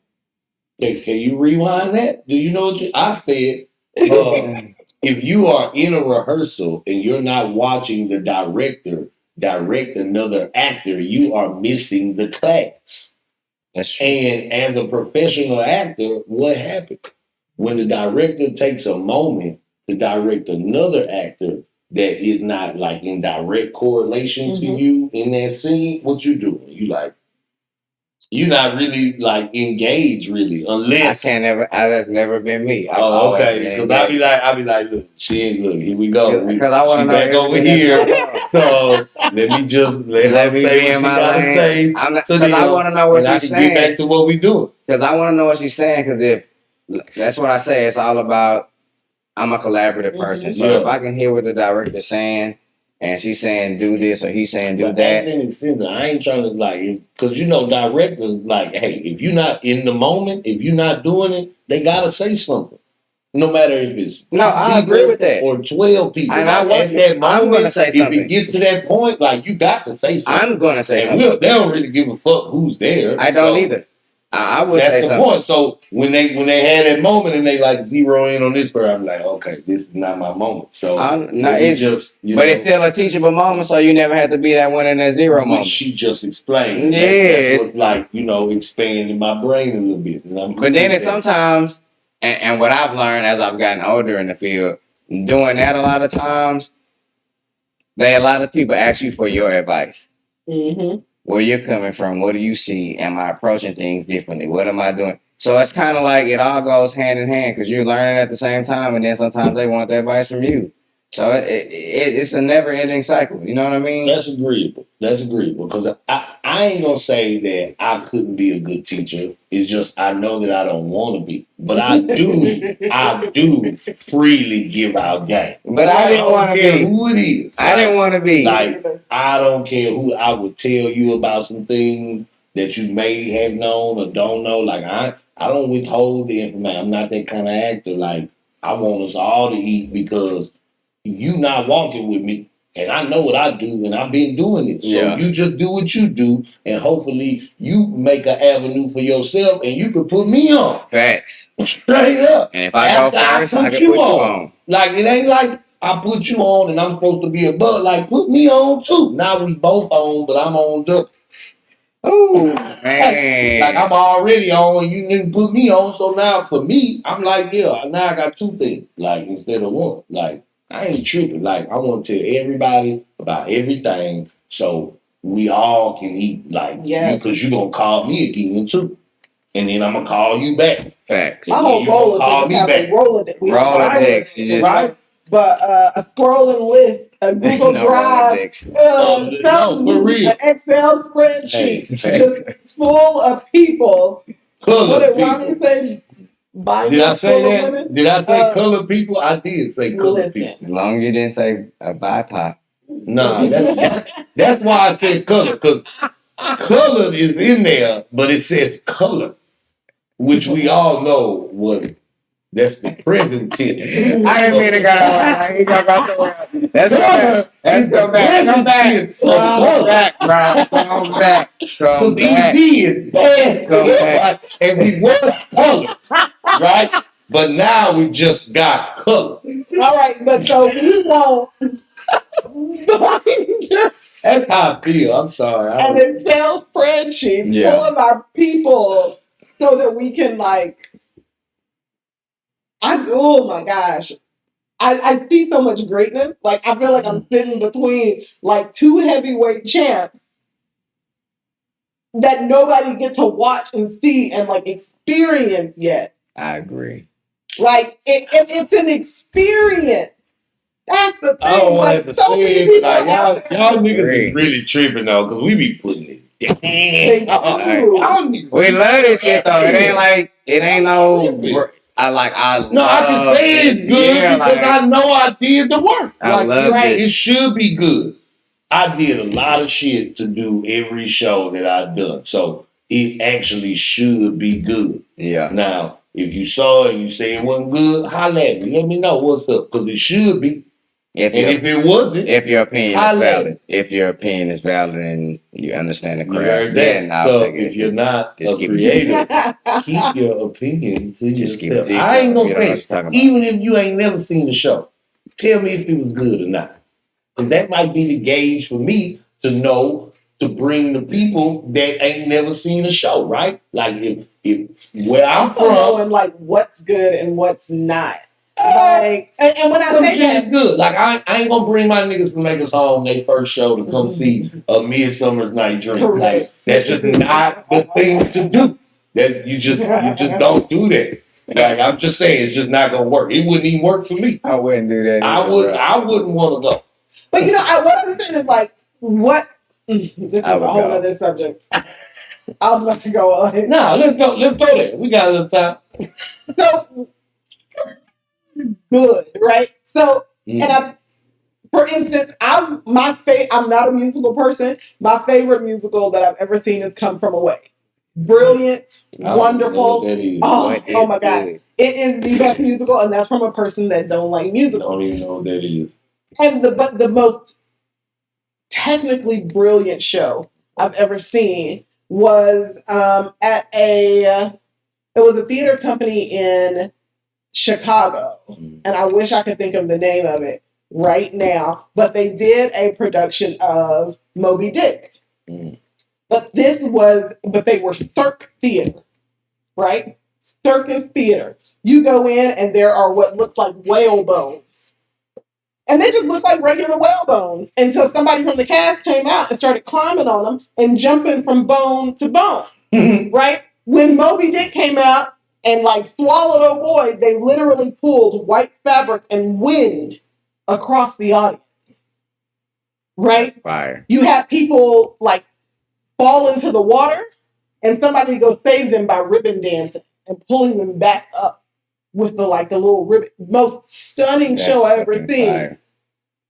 can you rewind that? Do you know what I said? If you are in a rehearsal and you're not watching the director direct another actor, you are missing the class. That's true. And as a professional actor, what happens? When the director takes a moment to direct another actor that is not like in direct correlation to you in that scene, what you doing? You're not really like engaged, really, unless that's never been me. Okay, because I be like, look, here we go. Because I want to know back over here. So let me be in my lane. Because I want to know what you're saying. Get back to what we doing. Because I want to know what you're saying. Because that's what I say. It's all about. I'm a collaborative person, so if I can hear what the director's saying. And she's saying do this or he's saying do that. I ain't trying to because directors hey, if you're not in the moment, if you're not doing it, they gotta say something. No matter if it's I agree with that. Or 12 people. And I'm gonna say something. If it gets to that point, you got to say something. I'm gonna say something. They don't really give a fuck who's there. I don't either. I would say something. That's the point. So when they had that moment and they zero in on this part, I'm like, okay, this is not my moment. So it's still a teachable moment. So you never have to be that one in that zero moment. She just explained. Yeah, that's what, expanding my brain a little bit. But then it's sometimes, and what I've learned as I've gotten older in the field, doing that a lot of times, a lot of people ask you for your advice. Where you're coming from, what do you see? Am I approaching things differently? What am I doing? So it's kind of like it all goes hand in hand because you're learning at the same time, and then sometimes they want the advice from you. So it's a never-ending cycle. You know what I mean? That's agreeable. Because I ain't gonna say that I couldn't be a good teacher. It's just I know that I don't want to be, but I do freely give out game. But I didn't want to be who it is. I didn't want to be I don't care who. I would tell you about some things that you may have known or don't know. I don't withhold the information. I'm not that kind of actor. I want us all to eat because. you not walking with me. And I know what I do, and I've been doing it. So you just do what you do, and hopefully you make an avenue for yourself, and you can put me on. Facts. Straight up. And if I go first, I can put you on. Like, it ain't like I put you on and I'm supposed to be a bud. Like, put me on too. Now we both on, but I'm on double. Oh, man. Like, I'm already on, you didn't put me on. So now for me, I'm like, yeah, now I got two things, like, instead of one. Like, I ain't tripping. Like, I want to tell everybody about everything so we all can eat. Like, because you going to call me again too. And then I'm going to call you back. Facts. My whole goal is to have a Rolodex. Right? But a scrolling list, a Google Drive, something, an Excel spreadsheet, just full of people. What did Ronnie say? Did I say that? Women? Did I say colored people? I did say colored people. As long as you didn't say a BIPOC. Nah, that's why I said color, because color is in there, but it says color, which we all know what. That's the present tense. I didn't mean to go that way. Let's go back. Let's go back. Come back. Come back, bro. Come back. Because ED is bad. Come back. And we was color, right? But now we just got color. All right, but so we won't. That's how I feel. I'm sorry. And Excel spreadsheets full of our people so that we can oh my gosh. I see so much greatness. Like, I feel like I'm sitting between like two heavyweight champs that nobody get to watch and see and like experience yet. I agree. Like, it's an experience. That's the thing. I don't want to say it, but y'all niggas is really tripping though, because we be putting it down. We love this shit though. It ain't no. I can say it's good because I know I did the work. I love it. It should be good. I did a lot of shit to do every show that I've done. So it actually should be good. Yeah. Now, if you saw it and you say it wasn't good, holla at me. Let me know what's up. Because it should be. If it wasn't, if your opinion is valid, and you understand the craft, then I'll take it. If you're not just a creator, keep your opinion to yourself. I ain't gonna say, even if you ain't never seen the show, tell me if it was good or not. Because that might be the gauge for me to know to bring the people that ain't never seen the show, right? Like if where I'm from, knowing like what's good and what's not. Like, and when I say that, it's good. Like I ain't gonna bring my niggas from Make Us Home their first show to come see a Midsummer's Night Dream. Like that's just not the thing to do. That you just don't do that. Like I'm just saying, it's just not gonna work. It wouldn't even work for me. I wouldn't do that. I wouldn't want to go. But what I'm saying is like what. This is a whole other subject. I was about to go on. No, let's go there. We got a little time. So. Good, right? So, and for instance, I'm not a musical person. My favorite musical that I've ever seen is Come From Away. Brilliant, wonderful. Oh my God. It is the best musical, and that's from a person that don't like musicals. I don't even know what that is. And the most technically brilliant show I've ever seen was at it was a theater company in Chicago, and I wish I could think of the name of it right now, but they did a production of Moby Dick. But they were Cirque Theater, right? Circus Theater. You go in and there are what looks like whale bones. And they just look like regular whale bones until somebody from the cast came out and started climbing on them and jumping from bone to bone, right? When Moby Dick came out, and like swallowed a boy, they literally pulled white fabric and wind across the audience. Right? Fire. You have people like fall into the water and somebody go save them by ribbon dancing and pulling them back up with the little ribbon. Most stunning show I ever seen. Fire.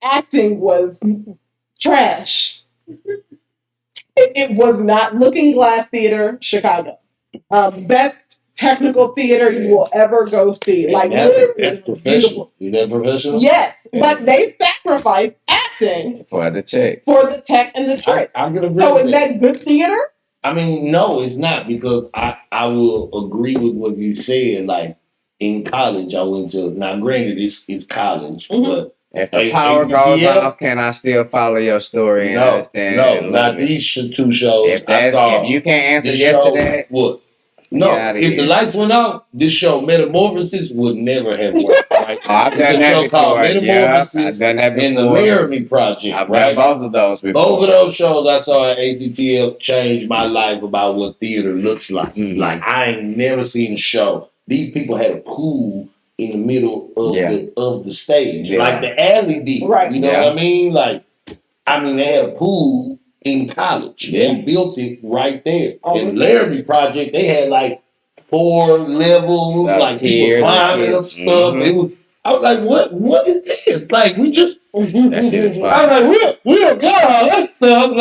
Acting was trash. It was not Looking Glass Theater, Chicago. Best technical theater you will ever go see. Like that's professional. Is that professional? Yes, but they sacrifice acting for the tech, and the trick. I can agree so with is that good theater? I mean, no, it's not, because I will agree with what you said. Like in college, I went to, now granted it's college, but if the power goes off, can I still follow your story and understand? No, not these two shows. If you can't answer yes to that, what? No, if the lights went out, this show Metamorphosis would never have worked. Right? I've done that before. Called Metamorphosis, I've done that before. And the Laramie Project. I've done both of those before. Both of those shows I saw at ATTL changed my life about what theater looks like. Mm-hmm. Like I ain't never seen a show. These people had a pool in the middle of the stage, like the alley did. Right. You know what I mean? Like, they had a pool in college. Yeah. They built it right there. In the Laramie Project, they had like 4 levels, like people climbing up stuff. Mm-hmm. It was, I was like, what is this? Like, we just, that shit is fine. I was like, we don't got all that stuff.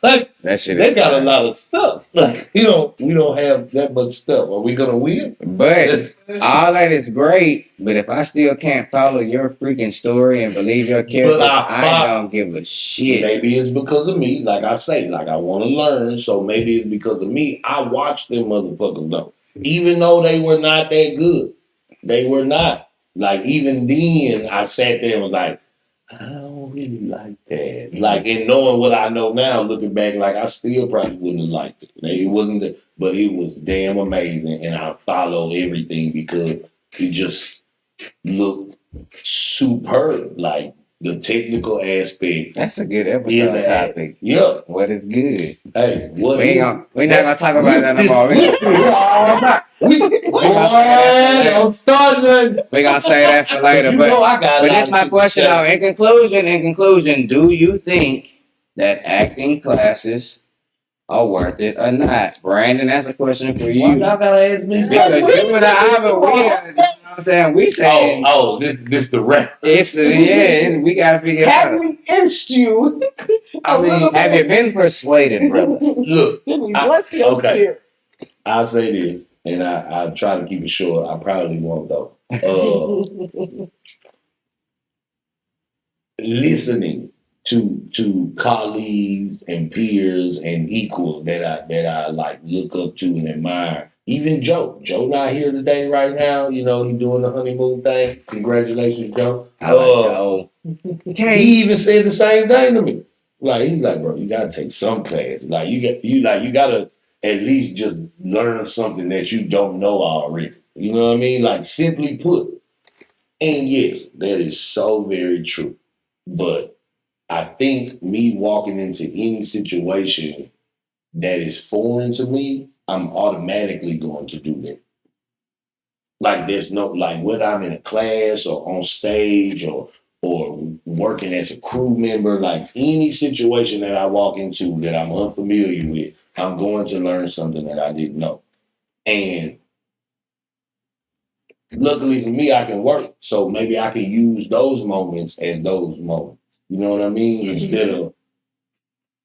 Like that shit they got fine. A lot of stuff. Like, we don't have that much stuff. Are we gonna win? But all that is great. But if I still can't follow your freaking story and believe your character, I don't give a shit. Maybe it's because of me. Like I say, like I want to learn. So maybe it's because of me. I watched them motherfuckers though. Even though they were not that good. They were not. Like, even then, I sat there and was like, I don't really like that. Like, and knowing what I know now, looking back, like, I still probably wouldn't have liked it. Like, it wasn't, but it was damn amazing. And I followed everything because it just looked superb. Like, the technical aspect. That's a good episode topic. Yeah. What is good? Hey, we're not gonna talk about that no more. We're gonna say that for later. But that's my question though. In conclusion, do you think that acting classes are worth it or not? Brandon, that's a question for you. Why y'all gotta ask me? Because you and I, I'm saying we saying this the rap. It's we gotta figure it out. Have we inched you? I mean, have you been persuaded, brother? Look, okay. I'll say this, and I try to keep it short. I probably won't though. Listening to colleagues and peers and equals that I like look up to and admire. Even Joe not here today right now. You know, he's doing the honeymoon thing. Congratulations, Joe. He even said the same thing to me. Like, he's like, bro, you gotta take some class. Like, you gotta at least just learn something that you don't know already. You know what I mean? Like, simply put. And yes, that is so very true. But I think me walking into any situation that is foreign to me, I'm automatically going to do that. Like, there's no, like, whether I'm in a class or on stage or working as a crew member, like any situation that I walk into that I'm unfamiliar with, I'm going to learn something that I didn't know. And luckily for me, I can work. So maybe I can use those moments as those moments. You know what I mean? Mm-hmm. Instead of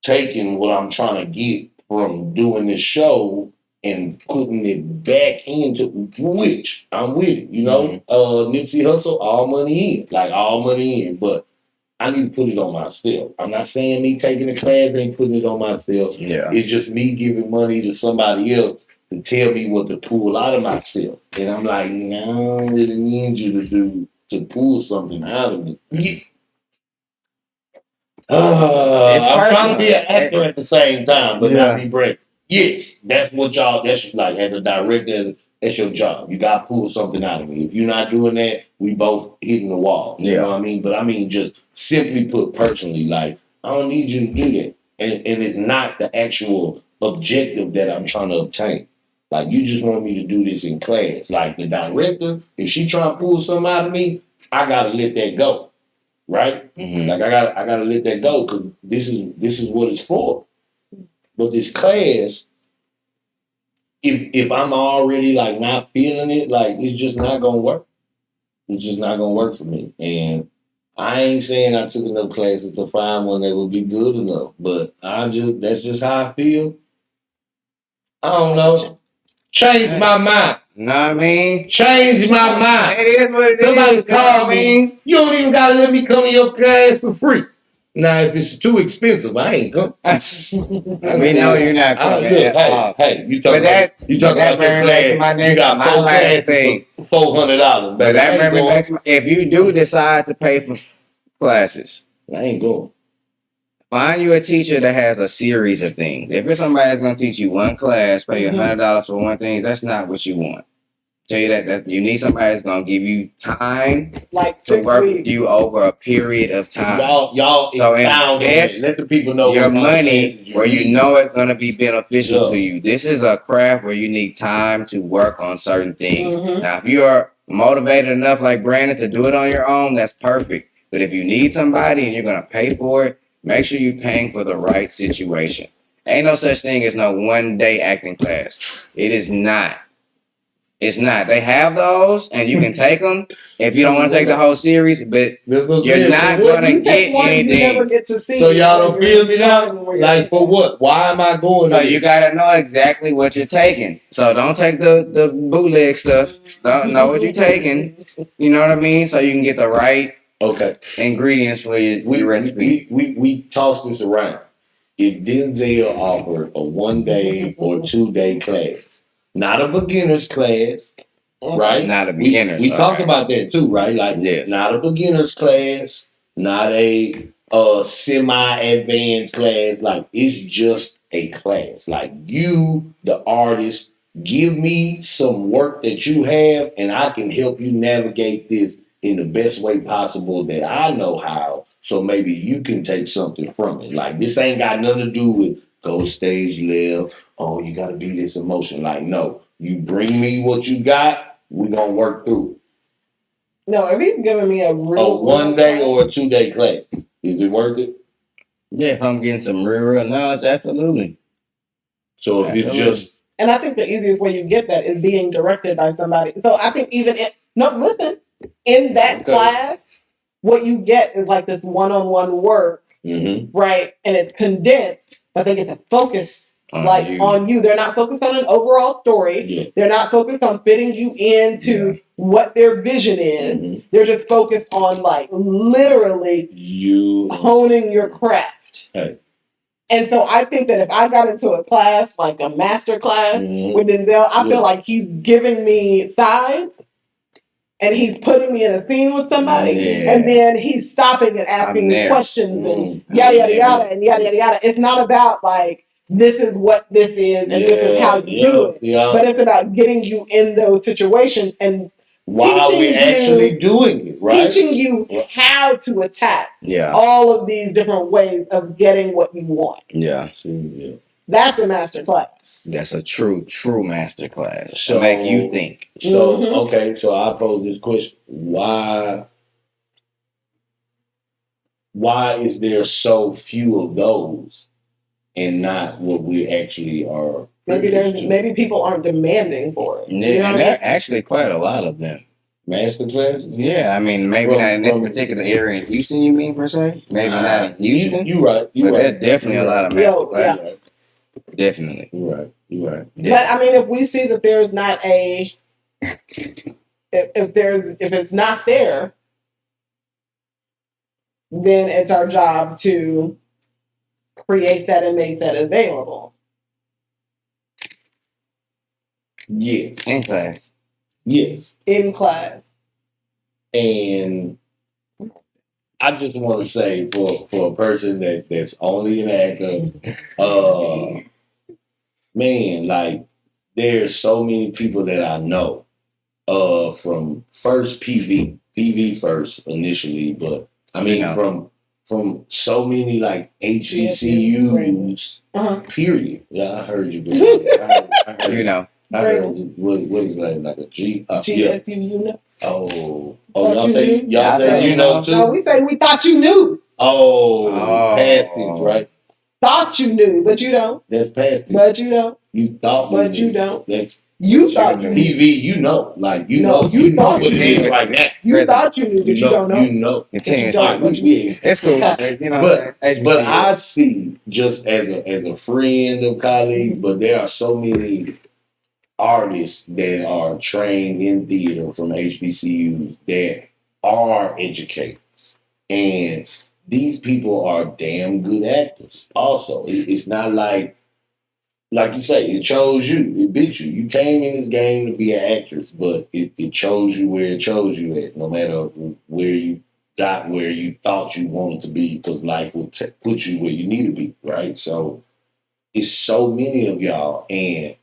taking what I'm trying to get from doing this show and putting it back into, which I'm with it, you know? Nipsey Hussle, all money in. Like, all money in. But I need to put it on myself. I'm not saying me taking a class ain't putting it on myself. Yeah. It's just me giving money to somebody else to tell me what to pull out of myself. And I'm like, no, I don't really need you to pull something out of me. I'm trying to be an actor at the same time, but not be brave. Yes, that's like, as a director, that's your job. You got to pull something out of me. If you're not doing that, we both hitting the wall. You know what I mean? But I mean, just simply put, personally, like, I don't need you to do that. And it's not the actual objective that I'm trying to obtain. Like, you just want me to do this in class. Like, the director, if she trying to pull something out of me, I got to let that go. Right? Mm-hmm. Like, I gotta let that go because this is what it's for. But this class, if I'm already like not feeling it, like, it's just not gonna work. It's just not gonna work for me. And I ain't saying I took enough classes to find one that would be good enough, but that's just how I feel. I don't know. Change my mind. Know what I mean? Change my mind. It is what it is. Somebody call me. You don't even gotta let me come to your class for free. Now, if it's too expensive, I ain't coming. We know you're not coming. Hey, you talking about your class? You got 4 classes for $400. But that brings back to my, if you do decide to pay for classes, I ain't going. Find you a teacher that has a series of things. If it's somebody that's going to teach you one class, pay you $100 for one thing, that's not what you want. Tell you that you need somebody that's going to give you time, like to work with you over a period of time. Y'all so invest let the people know your money where you know it's going to be beneficial to you. This is a craft where you need time to work on certain things. Now, if you are motivated enough like Brandon to do it on your own, that's perfect. But if you need somebody and you're going to pay for it, make sure you're paying for the right situation. Ain't no such thing as no one-day acting class. It is not. It's not. They have those, and you can take them if you don't want to take the whole series, but you're not going to get anything. You never get to see. So y'all don't feel me now? Like, for what? Why am I going So you got to know exactly what you're taking. So don't take the bootleg stuff. Don't know what you're taking. You know what I mean? So you can get the right ingredients for your recipe. We toss this around. If Denzel offered a 1-day or 2-day class, not a beginner's class, right? Not a beginner's. We talked about that too, right? Like, not a beginner's class, not a semi-advanced class. Like, it's just a class. Like, you, the artist, give me some work that you have, and I can help you navigate this in the best way possible that I know how. So maybe you can take something from it. Like, this ain't got nothing to do with go stage left. Oh, you got to be this emotion. Like, no, you bring me what you got. We gonna work through it. No, if he's giving me a 1-day or a 2-day class, is it worth it? Yeah, if I'm getting some real knowledge, absolutely. So if it's just, and I think the easiest way you get that is being directed by somebody. So I think even in that class, what you get is like this one-on-one work, right? And it's condensed, but they get to focus on you. They're not focused on an overall story. Yeah. They're not focused on fitting you into what their vision is. They're just focused on like literally you honing your craft. Hey. And so I think that if I got into a class, like a master class with Denzel, I feel like he's giving me sides and he's putting me in a scene with somebody, and then he's stopping and asking me questions and yada, yada, yada, and yada, yada, yada. It's not about like, this is what this is and this is how you do it. Yeah. But it's about getting you in those situations and while we're actually doing it, right? Teaching you how to attack all of these different ways of getting what you want. Yeah. That's a master class. That's a true master class. So make you think. So okay, so I pose this question: Why is there so few of those, and not what we actually are? Maybe people aren't demanding for it. Yeah, you know and there are actually quite a lot of them. Master classes? Yeah, I mean, maybe not in this particular area in Houston, you mean, per se? Maybe not in Houston. You're right. But there's definitely a lot of master classes. Yeah. Definitely. You're right. But I mean, if we see that there's not if it's not there, then it's our job to create that and make that available. Yes. In class. Yes. In class. And I just want to say for a person that's only an actor, man, like there's so many people that I know from first PV first initially, but I mean from so many like HBCUs, period. Yeah, I heard you. I heard, you know. I heard what is that, like a G? GSU, you know? Oh, y'all say you know too? No, we say we thought you knew. Past tense, right? Thought you knew, but you don't. That's past tense. But you don't. You thought you but knew. You don't. That's you thought you knew. PV, you know. Like, you know what it is right now. You thought you knew, but you don't know. You know. It's cool. You know, but I see, just as a friend of colleagues, but there are so many artists that are trained in theater from HBCUs that are educators. And these people are damn good actors. Also, it's not like you say, it chose you. It bit you. You came in this game to be an actress, but it chose you where it chose you at, no matter where you got where you thought you wanted to be, because life will put you where you need to be, right? So it's so many of y'all, and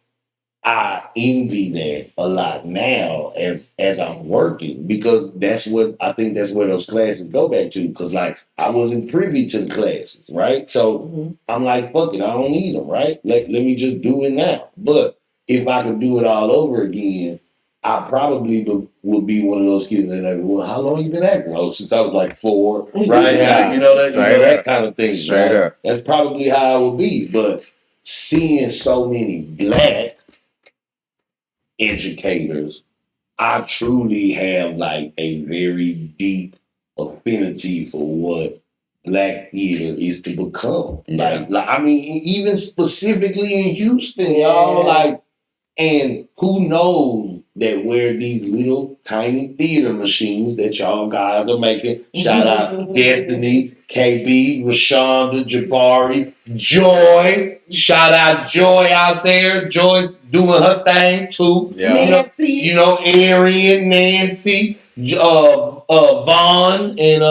I envy that a lot now as I'm working, because that's where those classes go back to, because like I wasn't privy to the classes, right? So I'm like, fuck it, I don't need them, right? Let me just do it now. But if I could do it all over again, I probably would be one of those kids that like, well, how long you been acting? Oh, since I was like 4, right? Yeah. You know that kind of thing. Straight right? up. That's probably how I would be. But seeing so many black educators, I truly have like a very deep affinity for what black theater is to become. Like I mean, even specifically in Houston, y'all, like, and who knows that where these little tiny theater machines that y'all guys are making, shout out Destiny, KB, Rashonda, Jabari, Joy, shout out Joy out there. Joy's doing her thing too. Yeah. Nancy. Arian, Nancy, Vaughn, and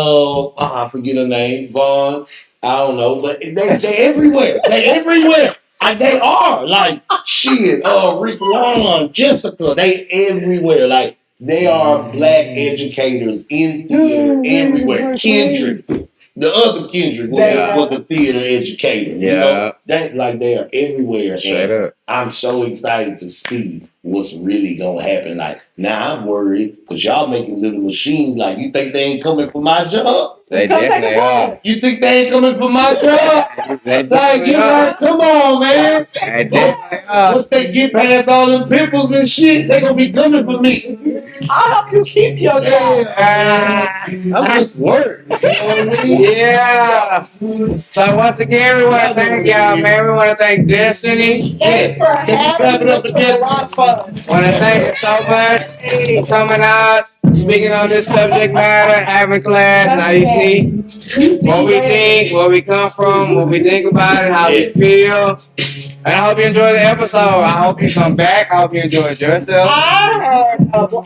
I forget her name, Vaughn. I don't know, but they're everywhere. They're everywhere. They are like shit. Rick Ron, Jessica, they everywhere. Like they are black educators in theater everywhere. Kendrick, the other Kendrick was a theater educator. Yeah. You know, they are everywhere. Straight and up. I'm so excited to see what's really gonna happen. Like now, I'm worried because y'all making little machines. Like you think they ain't coming for my job? They definitely are. You think they ain't coming for my job? Like you know, come on, man. They definitely are. Once they get past all them pimples and shit, they gonna be coming for me. I'll help you keep your job. I'm just worried. You know what I mean? Yeah. So once again, we want to thank y'all, man. We want to thank Destiny. Thanks for having us. It was a lot of fun. Want to thank you so much for coming out, speaking on this subject matter, having class. Now you see what we think, where we come from, what we think about it, how we feel. And I hope you enjoy the episode. I hope you come back. I hope you enjoyed yourself. I told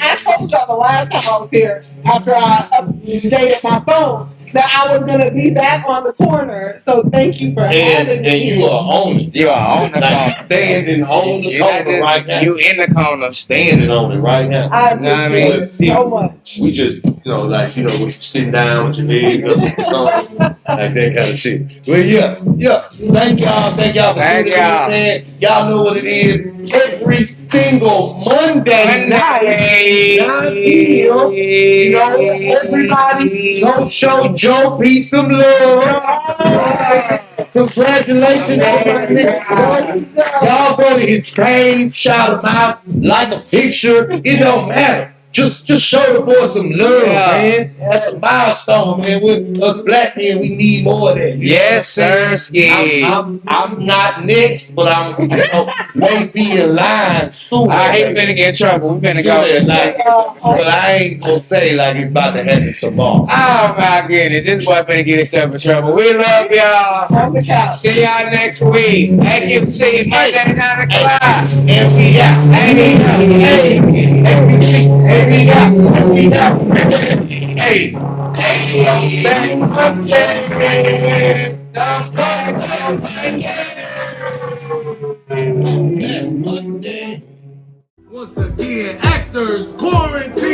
y'all the last time I was here, after I updated my phone, that I was gonna be back on the corner. So thank you for having me. And you are on it. You are on the corner. Standing on the corner right now. You in the corner. Standing on it right now. I appreciate it so much. We just, when you sit down with your legs up, like that kind of shit. Well, yeah. Thank y'all for tuning in, man. Y'all know what it is. Every single Monday night, 9 p.m. Everybody, go show Joe peace some love. Congratulations to my nigga. Y'all go to his page, shout him out, like a picture. It don't matter. Just show the boy some love, man. That's a milestone, man. With us black men, we need more of that. Yes, sir. I'm not next, but I'm maybe in line soon. I ain't finna get in trouble. We finna go. But I ain't gonna say like it's about to happen tomorrow. Oh my goodness, this boy finna get himself in trouble. We love y'all. On the couch. See y'all next week. Thank you. See you Monday 9 o'clock. And we out. Hey, back Monday. Once again, actors quarantine.